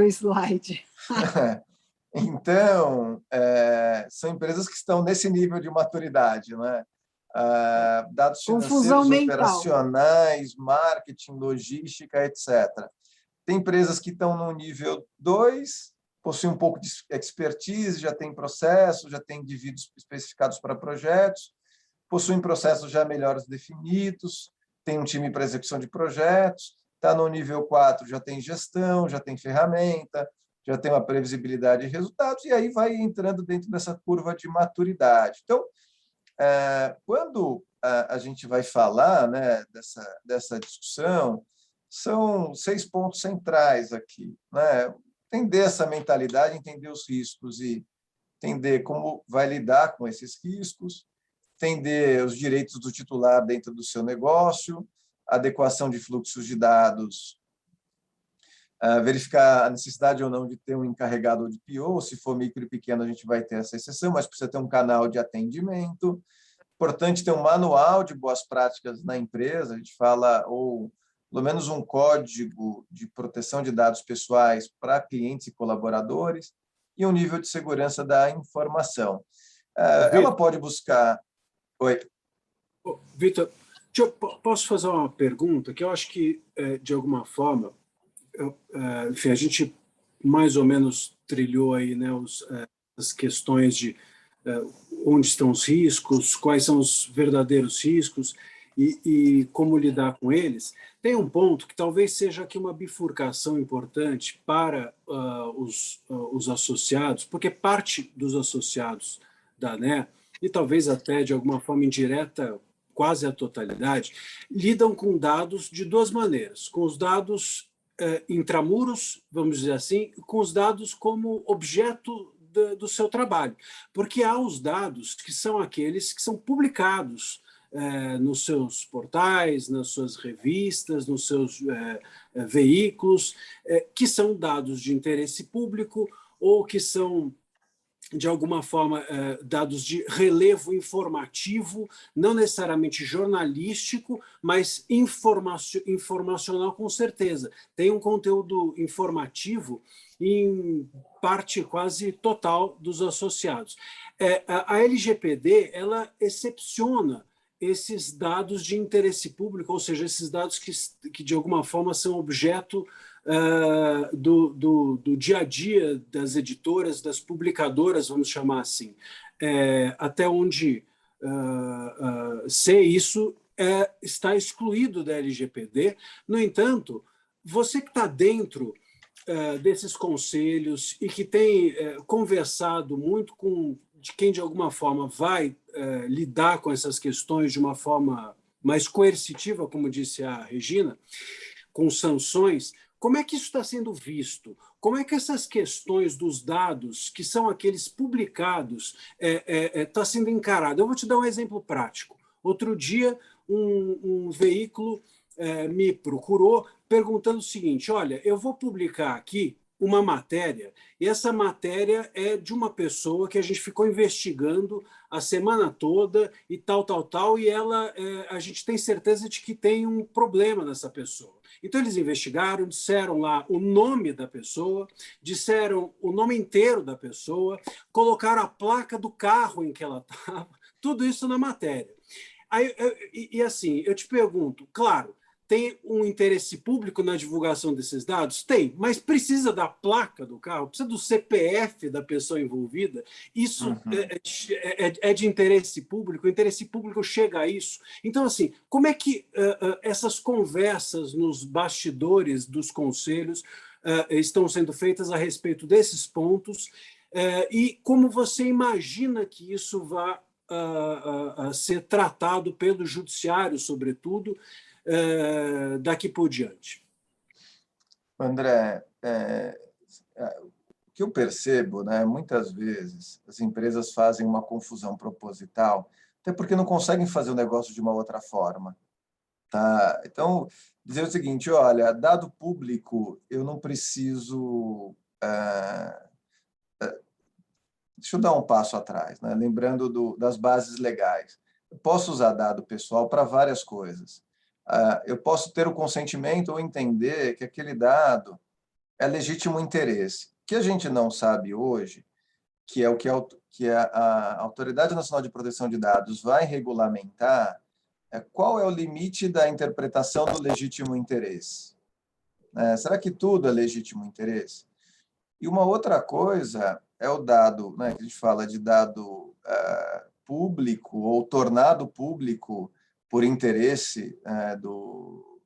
slide. Então, são empresas que estão nesse nível de maturidade, né? Dados Confusão financeiros, mental. operacionais, marketing, logística, etc. Tem empresas que estão no nível 2, possuem um pouco de expertise, já tem processo, já tem indivíduos especificados para projetos, possuem processos já melhores definidos, tem um time para execução de projetos, está no nível 4, já tem gestão, já tem ferramenta, já tem uma previsibilidade de resultados, e aí vai entrando dentro dessa curva de maturidade. Então, quando a gente vai falar, né, dessa discussão, são 6 pontos centrais aqui, né? Entender essa mentalidade, entender os riscos e entender como vai lidar com esses riscos, entender os direitos do titular dentro do seu negócio, adequação de fluxos de dados verificar a necessidade ou não de ter um encarregado ou de PO. Se for micro e pequeno, a gente vai ter essa exceção, mas precisa ter um canal de atendimento. Importante ter um manual de boas práticas na empresa, a gente fala, ou pelo menos um código de proteção de dados pessoais para clientes e colaboradores, e um nível de segurança da informação. Ela pode buscar... Oi. Vitor, posso fazer uma pergunta que eu acho que, de alguma forma, enfim, a gente mais ou menos trilhou aí, né, as questões de onde estão os riscos, quais são os verdadeiros riscos e como lidar com eles. Tem um ponto que talvez seja aqui uma bifurcação importante para os associados, porque parte dos associados da ANER, e talvez até de alguma forma indireta, quase a totalidade, lidam com dados de duas maneiras, com os dados intramuros, vamos dizer assim, com os dados como objeto do seu trabalho, porque há os dados que são aqueles que são publicados nos seus portais, nas suas revistas, nos seus veículos, que são dados de interesse público ou que são, de alguma forma, dados de relevo informativo, não necessariamente jornalístico, mas informacional com certeza. Tem um conteúdo informativo em parte quase total dos associados. A LGPD, ela excepciona esses dados de interesse público, ou seja, esses dados que de alguma forma são objeto do dia a dia das editoras, das publicadoras, vamos chamar assim. Até onde sei, isso está excluído da LGPD. No entanto, você que está dentro desses conselhos e que tem conversado muito com quem, de alguma forma, vai lidar com essas questões de uma forma mais coercitiva, como disse a Regina, com sanções, como é que isso está sendo visto? Como é que essas questões dos dados, que são aqueles publicados, está sendo encarado? Eu vou te dar um exemplo prático. Outro dia, um veículo me procurou perguntando o seguinte: olha, eu vou publicar aqui uma matéria, e essa matéria é de uma pessoa que a gente ficou investigando a semana toda e tal, e a gente tem certeza de que tem um problema nessa pessoa. Então, eles investigaram, disseram lá o nome da pessoa, disseram o nome inteiro da pessoa, colocaram a placa do carro em que ela estava, tudo isso na matéria. Aí, assim, eu te pergunto, claro, tem um interesse público na divulgação desses dados? Tem, mas precisa da placa do carro, precisa do CPF da pessoa envolvida. Isso é de interesse público, o interesse público chega a isso. Então, assim, como é que essas conversas nos bastidores dos conselhos estão sendo feitas a respeito desses pontos e como você imagina que isso vai ser tratado pelo judiciário, sobretudo, daqui por diante? André, o que eu percebo, né, muitas vezes as empresas fazem uma confusão proposital, até porque não conseguem fazer o negócio de uma outra forma. Tá? Então, dizer o seguinte: olha, dado público, eu não preciso... Deixa eu dar um passo atrás, né? Lembrando das bases legais. Eu posso usar dado pessoal para várias coisas. Eu posso ter o consentimento ou entender que aquele dado é legítimo interesse. O que a gente não sabe hoje, que é o que a Autoridade Nacional de Proteção de Dados vai regulamentar, qual é o limite da interpretação do legítimo interesse. Será que tudo é legítimo interesse? E uma outra coisa é o dado, né, que a gente fala de dado público ou tornado público por interesse do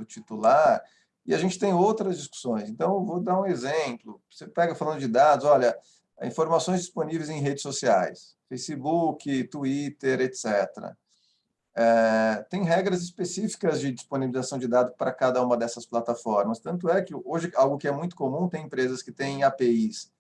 titular, e a gente tem outras discussões. Então, eu vou dar um exemplo. Você pega falando de dados, olha, informações disponíveis em redes sociais, Facebook, Twitter, etc. Tem regras específicas de disponibilização de dados para cada uma dessas plataformas. Tanto é que hoje, algo que é muito comum, tem empresas que têm APIs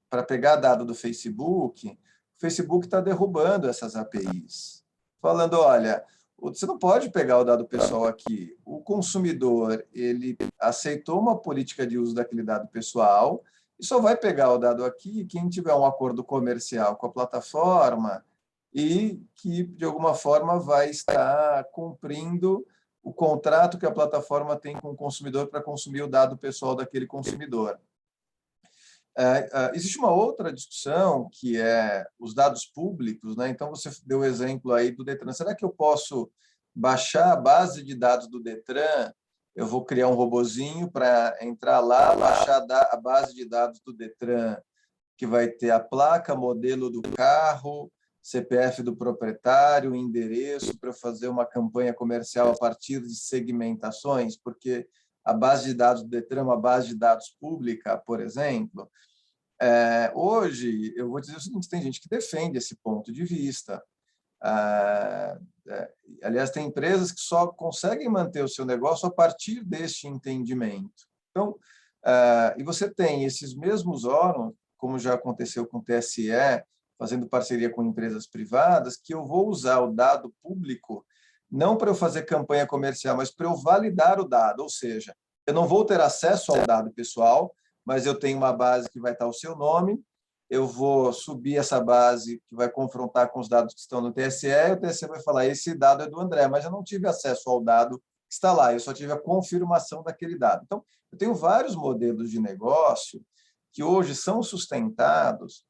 para pegar dado do Facebook, o Facebook está derrubando essas APIs, falando, olha, Você não pode pegar o dado pessoal aqui. O consumidor, ele aceitou uma política de uso daquele dado pessoal e só vai pegar o dado aqui quem tiver um acordo comercial com a plataforma e que, de alguma forma, vai estar cumprindo o contrato que a plataforma tem com o consumidor para consumir o dado pessoal daquele consumidor. Existe uma outra discussão, que é os dados públicos, né? Então, você deu o exemplo aí do Detran. Será que eu posso baixar a base de dados do Detran? Eu vou criar um robozinho para entrar lá, baixar a base de dados do Detran, que vai ter a placa, modelo do carro, CPF do proprietário, endereço, para eu fazer uma campanha comercial a partir de segmentações, porque a base de dados do Detran é uma base de dados pública, por exemplo. Hoje, eu vou dizer o seguinte, tem gente que defende esse ponto de vista. Aliás, tem empresas que só conseguem manter o seu negócio a partir deste entendimento. Então, e você tem esses mesmos órgãos, como já aconteceu com o TSE, fazendo parceria com empresas privadas, que eu vou usar o dado público não para eu fazer campanha comercial, mas para eu validar o dado, ou seja, eu não vou ter acesso ao dado pessoal, mas eu tenho uma base que vai estar o seu nome, eu vou subir essa base que vai confrontar com os dados que estão no TSE, e o TSE vai falar, esse dado é do André, mas eu não tive acesso ao dado que está lá, eu só tive a confirmação daquele dado. Então, eu tenho vários modelos de negócio que hoje são sustentados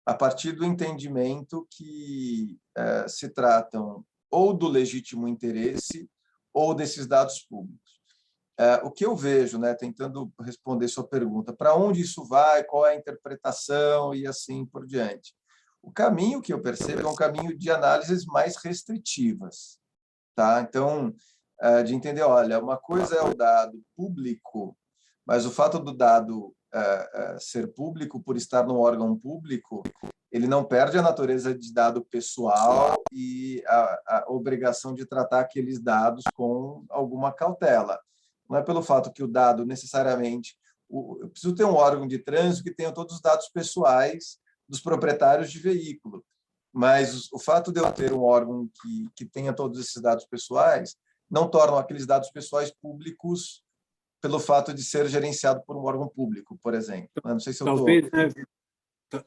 a partir do entendimento que se tratam ou do legítimo interesse ou desses dados públicos. O que eu vejo, né, tentando responder sua pergunta, para onde isso vai, qual é a interpretação e assim por diante. O caminho que eu percebo é um caminho de análises mais restritivas. Tá? Então, de entender, olha, uma coisa é o dado público, mas o fato do dado ser público por estar num órgão público, ele não perde a natureza de dado pessoal e a obrigação de tratar aqueles dados com alguma cautela. Não é pelo fato que o dado necessariamente... Eu preciso ter um órgão de trânsito que tenha todos os dados pessoais dos proprietários de veículo, mas o fato de eu ter um órgão que tenha todos esses dados pessoais não torna aqueles dados pessoais públicos pelo fato de ser gerenciado por um órgão público, por exemplo. Não sei se eu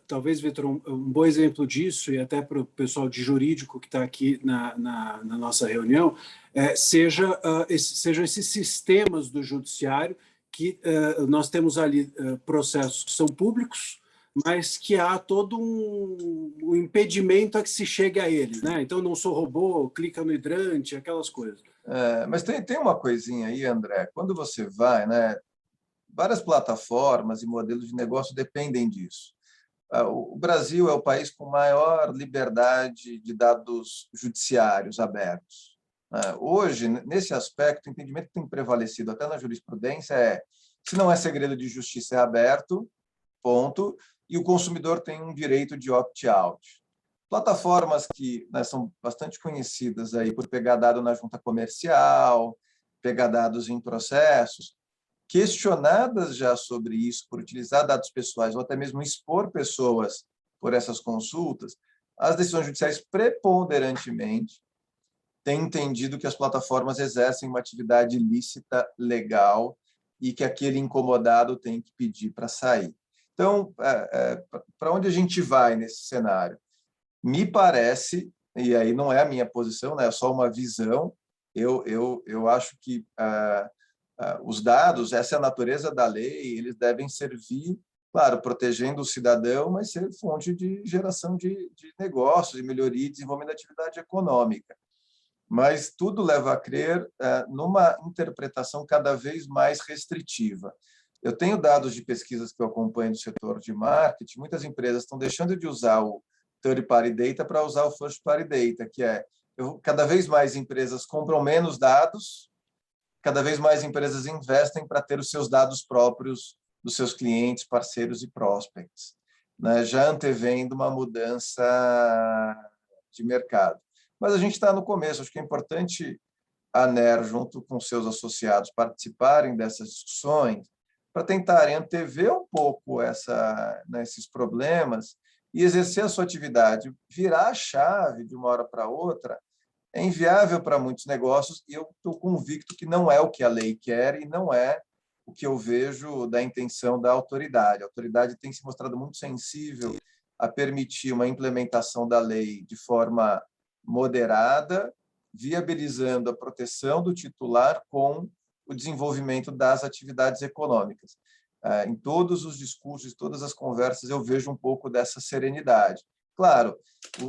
Talvez, Vitor, um bom exemplo disso, e até para o pessoal de jurídico que está aqui na nossa reunião, sejam esses sistemas do judiciário que nós temos ali processos que são públicos, mas que há todo um impedimento a que se chegue a eles, né? Então, não sou robô, clica no hidrante, aquelas coisas. Mas tem uma coisinha aí, André, quando você vai, né, várias plataformas e modelos de negócio dependem disso. O Brasil é o país com maior liberdade de dados judiciários abertos. Hoje, nesse aspecto, o entendimento que tem prevalecido até na jurisprudência se não é segredo de justiça, é aberto, ponto, e o consumidor tem um direito de opt-out. Plataformas que, né, são bastante conhecidas aí por pegar dado na junta comercial, pegar dados em processos, questionadas já sobre isso, por utilizar dados pessoais ou até mesmo expor pessoas por essas consultas, as decisões judiciais preponderantemente têm entendido que as plataformas exercem uma atividade ilícita, legal, e que aquele incomodado tem que pedir para sair. Então, para onde a gente vai nesse cenário? Me parece, e aí não é a minha posição, né, é só uma visão, eu acho que os dados, essa é a natureza da lei, eles devem servir, claro, protegendo o cidadão, mas ser fonte de geração de negócios, de melhoria e desenvolvimento da atividade econômica. Mas tudo leva a crer numa interpretação cada vez mais restritiva. Eu tenho dados de pesquisas que eu acompanho do setor de marketing, muitas empresas estão deixando de usar o third-party data para usar o first-party data, que cada vez mais empresas compram menos dados, cada vez mais empresas investem para ter os seus dados próprios dos seus clientes, parceiros e prospects, né? Já antevendo uma mudança de mercado. Mas a gente está no começo, acho que é importante a ANER, junto com seus associados, participarem dessas discussões para tentarem antever um pouco esses problemas e exercer a sua atividade, virar a chave de uma hora para outra é inviável para muitos negócios e eu estou convicto que não é o que a lei quer e não é o que eu vejo da intenção da autoridade. A autoridade tem se mostrado muito sensível a permitir uma implementação da lei de forma moderada, viabilizando a proteção do titular com o desenvolvimento das atividades econômicas. Em todos os discursos, todas as conversas, eu vejo um pouco dessa serenidade. Claro,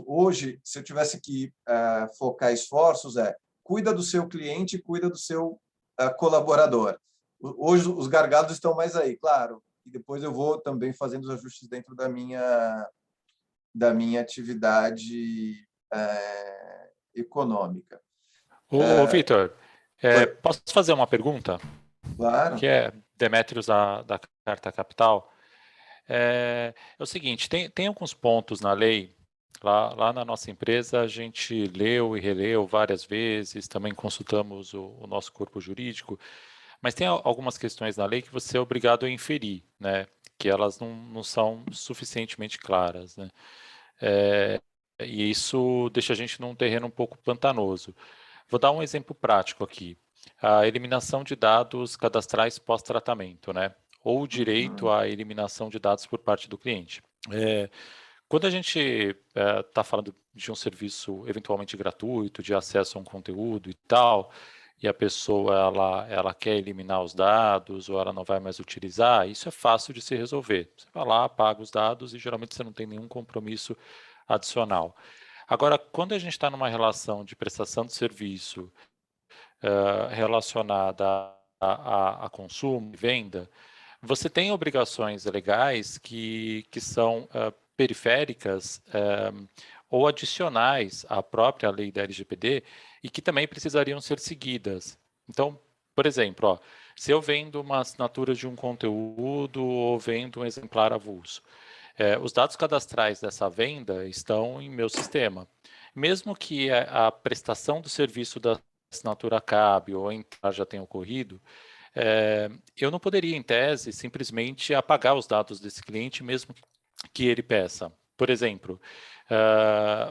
hoje, se eu tivesse que focar esforços, cuida do seu cliente, cuida do seu colaborador. Hoje, os gargalos estão mais aí, claro, e depois eu vou também fazendo os ajustes dentro da minha atividade econômica. Ô, Vitor, posso fazer uma pergunta? Claro. Que é Demétrios da Carta Capital. É o seguinte, tem alguns pontos na lei, lá na nossa empresa a gente leu e releu várias vezes, também consultamos o nosso corpo jurídico, mas tem algumas questões na lei que você é obrigado a inferir, né? Que elas não são suficientemente claras, né? E isso deixa a gente num terreno um pouco pantanoso. Vou dar um exemplo prático aqui. A eliminação de dados cadastrais pós-tratamento, né? Ou o direito à eliminação de dados por parte do cliente. Quando a gente está falando de um serviço eventualmente gratuito, de acesso a um conteúdo e tal, e a pessoa ela quer eliminar os dados ou ela não vai mais utilizar, isso é fácil de se resolver. Você vai lá, apaga os dados e geralmente você não tem nenhum compromisso adicional. Agora, quando a gente está numa relação de prestação de serviço relacionada a consumo e venda, você tem obrigações legais que são periféricas ou adicionais à própria lei da LGPD e que também precisariam ser seguidas. Então, por exemplo, se eu vendo uma assinatura de um conteúdo ou vendo um exemplar avulso, os dados cadastrais dessa venda estão em meu sistema. Mesmo que a prestação do serviço da assinatura acabe ou já tenha ocorrido, eu não poderia, em tese, simplesmente apagar os dados desse cliente, mesmo que ele peça. Por exemplo,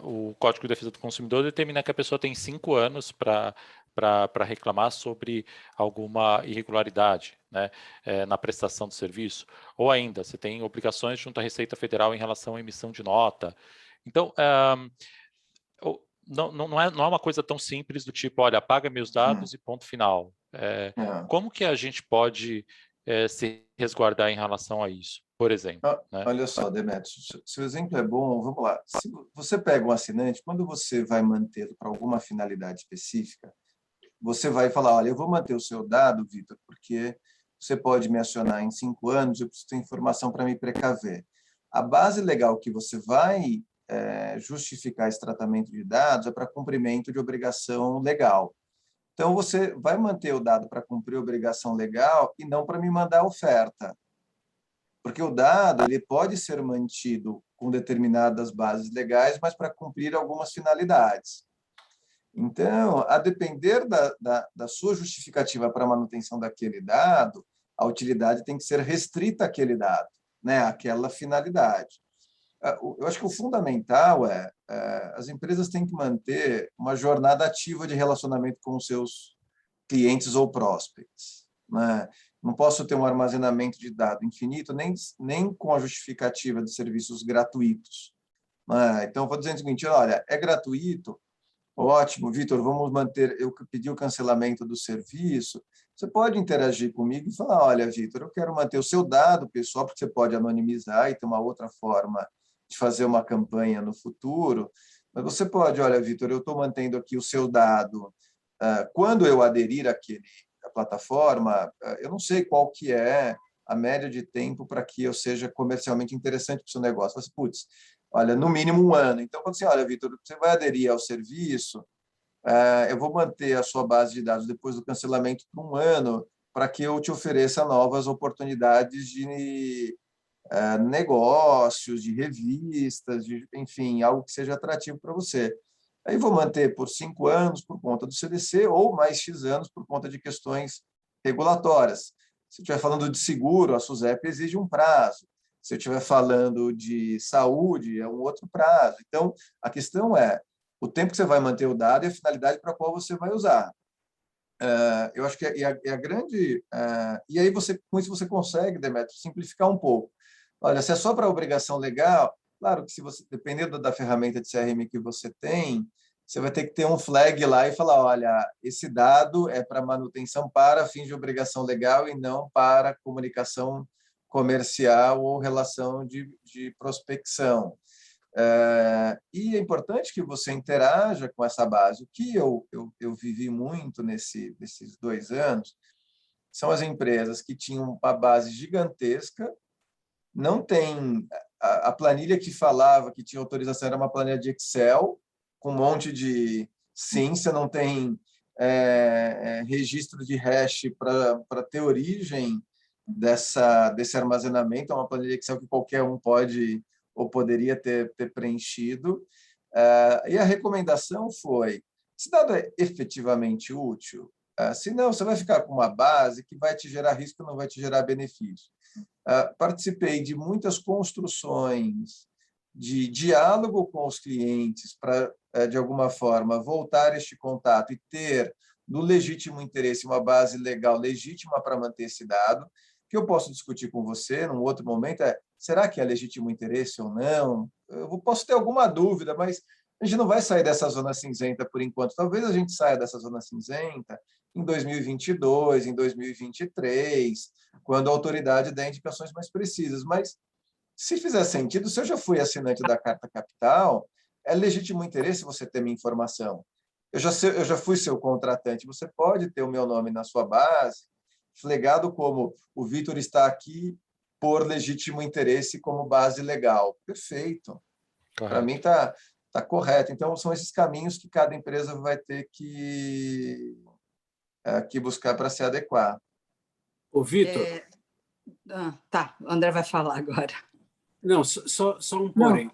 o Código de Defesa do Consumidor determina que a pessoa tem 5 anos para reclamar sobre alguma irregularidade, né, na prestação do serviço. Ou ainda, você tem obrigações junto à Receita Federal em relação à emissão de nota. Então, não é uma coisa tão simples do tipo, olha, apaga meus dados e ponto final. Como que a gente pode se resguardar em relação a isso, por exemplo? Né? Olha só, Demetrios, seu exemplo é bom, vamos lá. Se você pega um assinante, quando você vai mantê-lo para alguma finalidade específica, você vai falar, olha, eu vou manter o seu dado, Vitor, porque você pode me acionar em 5 anos, eu preciso ter informação para me precaver. A base legal que você vai justificar esse tratamento de dados é para cumprimento de obrigação legal. Então, você vai manter o dado para cumprir a obrigação legal e não para me mandar oferta. Porque o dado ele pode ser mantido com determinadas bases legais, mas para cumprir algumas finalidades. Então, a depender da sua justificativa para a manutenção daquele dado, a utilidade tem que ser restrita àquele dado, né, àquela finalidade. Eu acho que o fundamental as empresas têm que manter uma jornada ativa de relacionamento com os seus clientes ou prospects, né? Não posso ter um armazenamento de dado infinito, nem com a justificativa de serviços gratuitos, né? Então, vou dizer o seguinte, olha, é gratuito, ótimo, Vitor, vamos manter, eu pedi o cancelamento do serviço, você pode interagir comigo e falar, olha, Vitor, eu quero manter o seu dado pessoal, porque você pode anonimizar e ter uma outra forma de fazer uma campanha no futuro, mas você pode, olha, Vitor, eu estou mantendo aqui o seu dado, quando eu aderir à plataforma, eu não sei qual que é a média de tempo para que eu seja comercialmente interessante para o seu negócio. Você, putz, olha, no mínimo 1 ano. Então, quando você, olha, Vitor, você vai aderir ao serviço, eu vou manter a sua base de dados depois do cancelamento por 1 ano, para que eu te ofereça novas oportunidades de negócios, de revistas, enfim, algo que seja atrativo para você. Aí vou manter por 5 anos por conta do CDC ou mais X anos por conta de questões regulatórias. Se eu estiver falando de seguro, a SUSEP exige um prazo. Se eu estiver falando de saúde, é um outro prazo. Então, a questão é, o tempo que você vai manter o dado e a finalidade para a qual você vai usar. Eu acho que a grande... e aí, com isso, você consegue, Demetrio, simplificar um pouco. Olha, se é só para obrigação legal, claro que se você, dependendo da ferramenta de CRM que você tem, você vai ter que ter um flag lá e falar, olha, esse dado é para manutenção para fins de obrigação legal e não para comunicação comercial ou relação de prospecção. E é importante que você interaja com essa base. O que eu vivi muito nesses 2 anos são as empresas que tinham uma base gigantesca, não tem a planilha que falava que tinha autorização, era uma planilha de Excel, com um monte de sim, você não tem registro de hash para ter origem desse armazenamento, é uma planilha Excel que qualquer um pode ou poderia ter preenchido. E a recomendação foi, se dado é efetivamente útil, se não, você vai ficar com uma base que vai te gerar risco, não vai te gerar benefício. Participei de muitas construções de diálogo com os clientes para, de alguma forma, voltar este contato e ter, no legítimo interesse, uma base legal legítima para manter esse dado, que eu posso discutir com você num outro momento será que é legítimo interesse ou não? Eu posso ter alguma dúvida, mas a gente não vai sair dessa zona cinzenta por enquanto. Talvez a gente saia dessa zona cinzenta em 2022, em 2023, quando a autoridade der indicações mais precisas. Mas, se fizer sentido, se eu já fui assinante da Carta Capital, é legítimo interesse você ter minha informação. Eu já fui seu contratante, você pode ter o meu nome na sua base, flegado como o Vitor está aqui por legítimo interesse como base legal. Perfeito. Para mim está correto. Então, são esses caminhos que cada empresa vai ter que buscar para se adequar. Ô, Vitor... Tá, o André vai falar agora. Não, só um porém.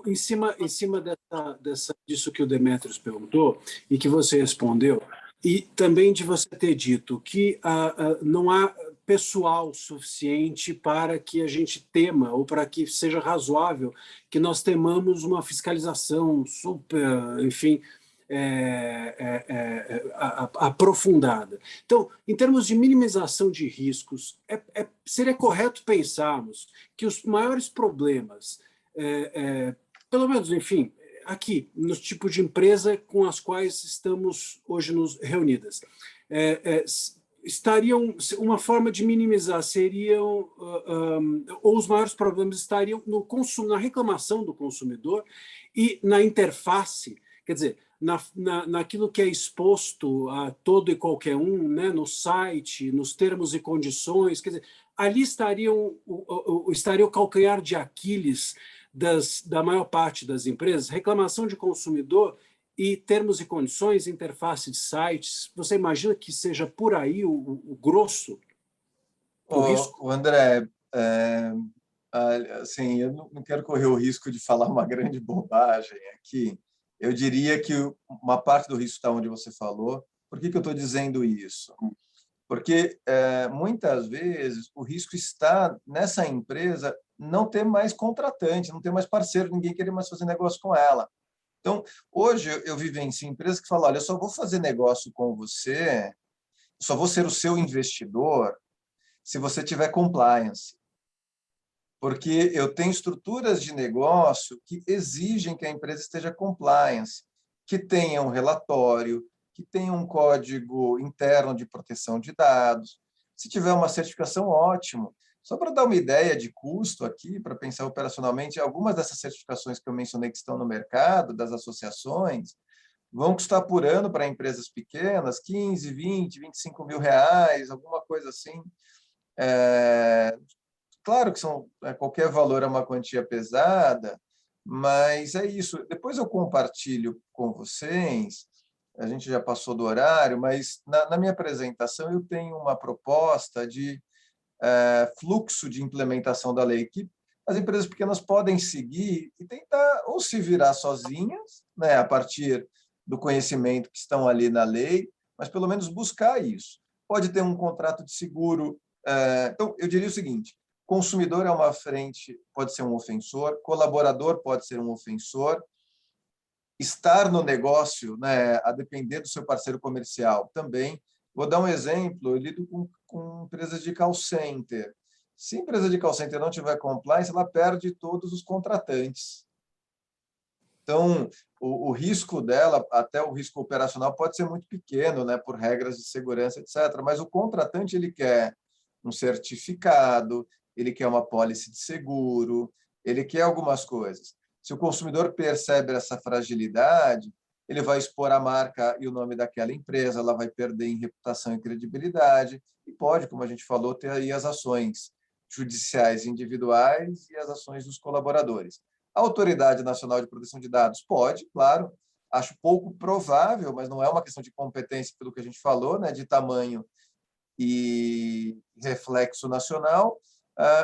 Em cima disso que o Demetrios perguntou e que você respondeu, e também de você ter dito que não há pessoal suficiente para que a gente tema, ou para que seja razoável que nós temamos uma fiscalização super, enfim, aprofundada. Então, em termos de minimização de riscos, seria correto pensarmos que os maiores problemas, pelo menos, enfim, aqui, no tipo de empresa com as quais estamos hoje reunidas, estariam, uma forma de minimizar seriam, ou os maiores problemas estariam na reclamação do consumidor e na interface, quer dizer, naquilo que é exposto a todo e qualquer um, né, no site, nos termos e condições, quer dizer, ali estaria o calcanhar de Aquiles da maior parte das empresas, reclamação de consumidor e termos e condições, interface de sites. Você imagina que seja por aí o grosso do risco? André, assim, eu não quero correr o risco de falar uma grande bobagem aqui. Eu diria que uma parte do risco está onde você falou. Por que eu estou dizendo isso? Porque, muitas vezes, o risco está nessa empresa não ter mais contratante, não ter mais parceiro, ninguém querer mais fazer negócio com ela. Então, hoje, eu vivencio empresas que falam, olha, eu só vou fazer negócio com você, só vou ser o seu investidor se você tiver compliance. Porque eu tenho estruturas de negócio que exigem que a empresa esteja compliance, que tenha um relatório, que tenha um código interno de proteção de dados. Se tiver uma certificação, ótimo. Só para dar uma ideia de custo aqui, para pensar operacionalmente, algumas dessas certificações que eu mencionei que estão no mercado, das associações, vão custar por ano para empresas pequenas 15, 20, 25 mil reais, alguma coisa assim. Claro que qualquer valor é uma quantia pesada, mas é isso. Depois eu compartilho com vocês, a gente já passou do horário, mas na minha apresentação eu tenho uma proposta de fluxo de implementação da lei, que as empresas pequenas podem seguir e tentar ou se virar sozinhas, né, a partir do conhecimento que estão ali na lei, mas pelo menos buscar isso. Pode ter um contrato de seguro. Então, eu diria o seguinte, consumidor é uma frente, pode ser um ofensor, colaborador pode ser um ofensor, estar no negócio, né, a depender do seu parceiro comercial também. Vou dar um exemplo, eu lido com empresas de call center. Se a empresa de call center não tiver compliance, ela perde todos os contratantes. Então, o risco dela, até o risco operacional, pode ser muito pequeno, né, por regras de segurança, etc. Mas o contratante ele quer um certificado, ele quer uma pólice de seguro, ele quer algumas coisas. Se o consumidor percebe essa fragilidade, ele vai expor a marca e o nome daquela empresa, ela vai perder em reputação e credibilidade, e pode, como a gente falou, ter aí as ações judiciais individuais e as ações dos colaboradores. A Autoridade Nacional de Proteção de Dados pode, claro, acho pouco provável, mas não é uma questão de competência, pelo que a gente falou, né, de tamanho e reflexo nacional.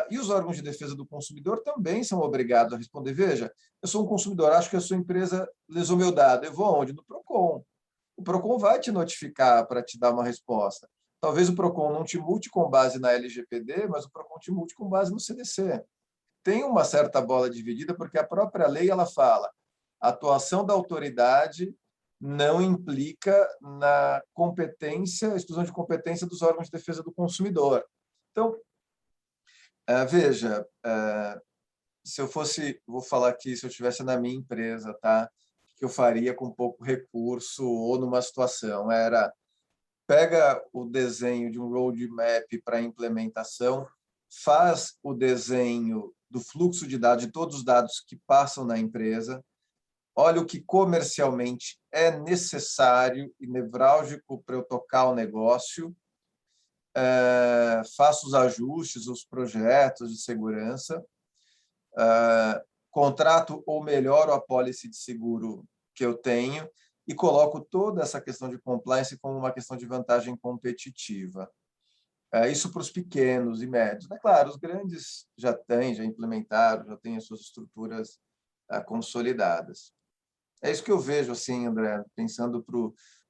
E os órgãos de defesa do consumidor também são obrigados a responder. Veja, eu sou um consumidor, acho que a sua empresa lesou meu dado, eu vou aonde? No PROCON. O PROCON vai te notificar para te dar uma resposta. Talvez o PROCON não te multe com base na LGPD, mas o PROCON te multe com base no CDC. Tem uma certa bola dividida, porque a própria lei ela fala a atuação da autoridade não implica na competência, exclusão de competência dos órgãos de defesa do consumidor. Então, veja, se eu fosse, vou falar aqui, se eu estivesse na minha empresa, tá? O que eu faria com pouco recurso ou numa situação? Pega o desenho de um roadmap para implementação, faz o desenho do fluxo de dados, de todos os dados que passam na empresa, olha o que comercialmente é necessário e nevrálgico para eu tocar o negócio, faço os ajustes, os projetos de segurança, contrato ou melhoro a pólice de seguro que eu tenho e coloco toda essa questão de compliance como uma questão de vantagem competitiva. Isso para os pequenos e médios. É claro, os grandes já implementaram, já têm as suas estruturas consolidadas. É isso que eu vejo, assim, André, pensando para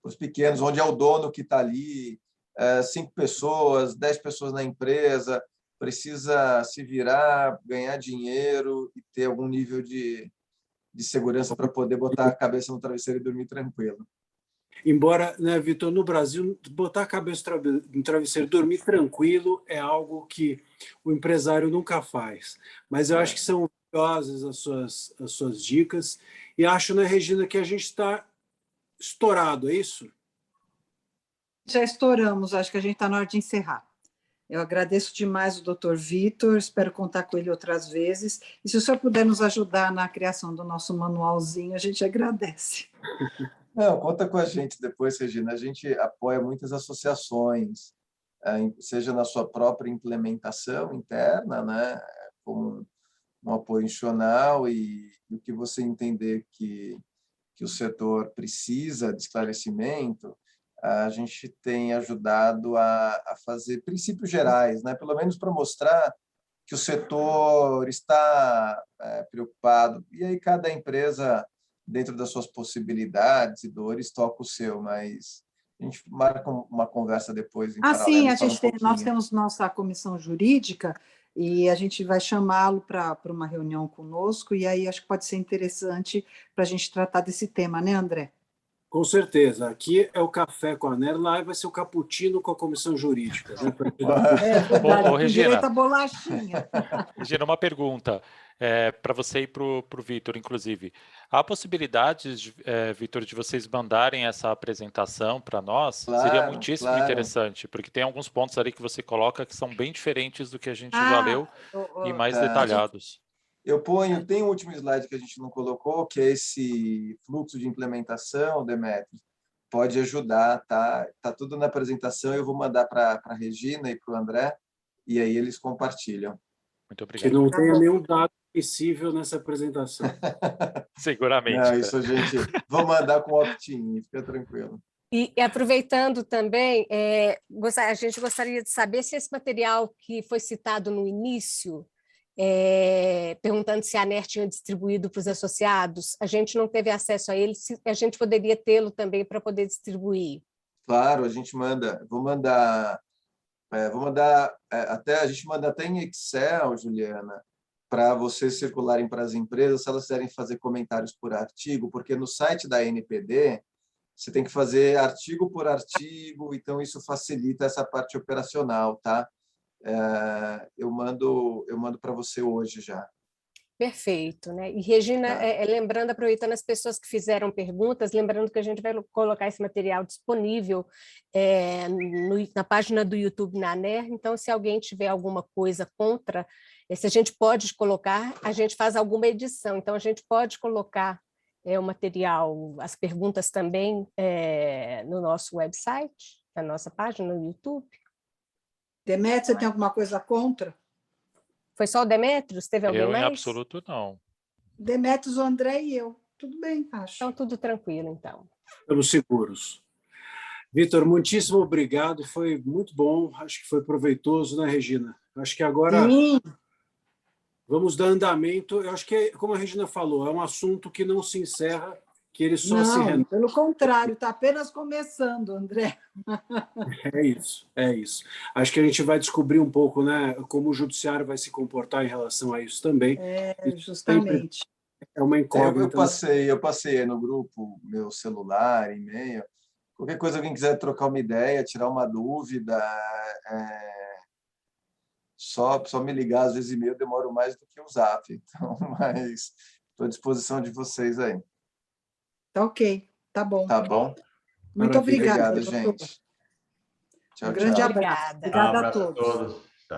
os pequenos, onde é o dono que está ali, 5 pessoas, 10 pessoas na empresa, precisa se virar, ganhar dinheiro e ter algum nível de segurança para poder botar a cabeça no travesseiro e dormir tranquilo. Embora, né, Vitor, no Brasil, botar a cabeça no travesseiro, dormir tranquilo é algo que o empresário nunca faz. Mas eu acho que são valiosas as suas dicas. E acho, né, Regina, que a gente está estourado, é isso? Já estouramos, acho que a gente está na hora de encerrar. Eu agradeço demais o doutor Vitor, espero contar com ele outras vezes. E se o senhor puder nos ajudar na criação do nosso manualzinho, a gente agradece. Não, conta com a gente depois, Regina. A gente apoia muitas associações, seja na sua própria implementação interna, né, como um apoio institucional e o que você entender que o setor precisa de esclarecimento, a gente tem ajudado a fazer princípios gerais, né, pelo menos para mostrar que o setor está preocupado. E aí cada empresa, dentro das suas possibilidades e dores, toca o seu, mas a gente marca uma conversa depois em paralelo. Sim, nós temos nossa comissão jurídica e a gente vai chamá-lo para uma reunião conosco, e aí acho que pode ser interessante para a gente tratar desse tema, né, André? Com certeza. Aqui é o café com a NER, lá vai ser o cappuccino com a comissão jurídica. Né? É verdade, Ô, com Regina. direito à bolachinha. Regina, uma pergunta para você e para o Vitor, inclusive. Há possibilidades, Vitor, de vocês mandarem essa apresentação para nós? Claro, seria muitíssimo claro. interessante, porque tem alguns pontos ali que você coloca que são bem diferentes do que a gente já leu e mais detalhados. Eu tem um último slide que a gente não colocou, que é esse fluxo de implementação, Demetrio. Pode ajudar, tá? Tá tudo na apresentação, eu vou mandar para a Regina e para o André, e aí eles compartilham. Muito obrigado. Que não tenha nenhum dado acessível nessa apresentação. Seguramente. Não, isso, gente, vou mandar com opt-in, fica tranquilo. E aproveitando também, a gente gostaria de saber se esse material que foi citado no início, perguntando se a ANER tinha distribuído para os associados, a gente não teve acesso a ele, se a gente poderia tê-lo também para poder distribuir. Claro, a gente manda, vou mandar até, a gente manda até em Excel, Juliana, para vocês circularem para as empresas, se elas quiserem fazer comentários por artigo, porque no site da NPD você tem que fazer artigo por artigo, então isso facilita essa parte operacional, tá? Eu mando para você hoje já. Perfeito, né? E Regina, Tá. lembrando, aproveitando as pessoas que fizeram perguntas, lembrando que a gente vai colocar esse material disponível na página do YouTube na ANER, então se alguém tiver alguma coisa contra, se a gente pode colocar, a gente faz alguma edição, então a gente pode colocar o material, as perguntas também no nosso website, na nossa página no YouTube. Demetrio, você tem alguma coisa contra? Foi só o Demetrios? Teve alguém Eu, mais? em absoluto, não. Demetrios, o André e eu. Tudo bem, acho. Então, tudo tranquilo, então. Estamos seguros. Vitor, muitíssimo obrigado. Foi muito bom. Acho que foi proveitoso, né, Regina? Acho que agora Sim, vamos dar andamento. Eu acho que, como a Regina falou, é um assunto que não se encerra, que ele só se não, renova. pelo contrário, está apenas começando, André. É isso, é isso. Acho que a gente vai descobrir um pouco, né, como o judiciário vai se comportar em relação a isso também. Isso Justamente. é uma Eu incógnita. passei aí no grupo, meu celular, e-mail. Qualquer coisa, alguém quiser trocar uma ideia, tirar uma dúvida, só me ligar, às vezes e-mail eu demoro mais do que o Zap. Então, mas estou à disposição de vocês aí. Tá ok, tá bom. Tá bom? Muito Maravilha. obrigada, Obrigado, doutor. gente. Um Tchau, grande tchau. abraço. Obrigada. Obrigada a abraço a todos. todos. Tá.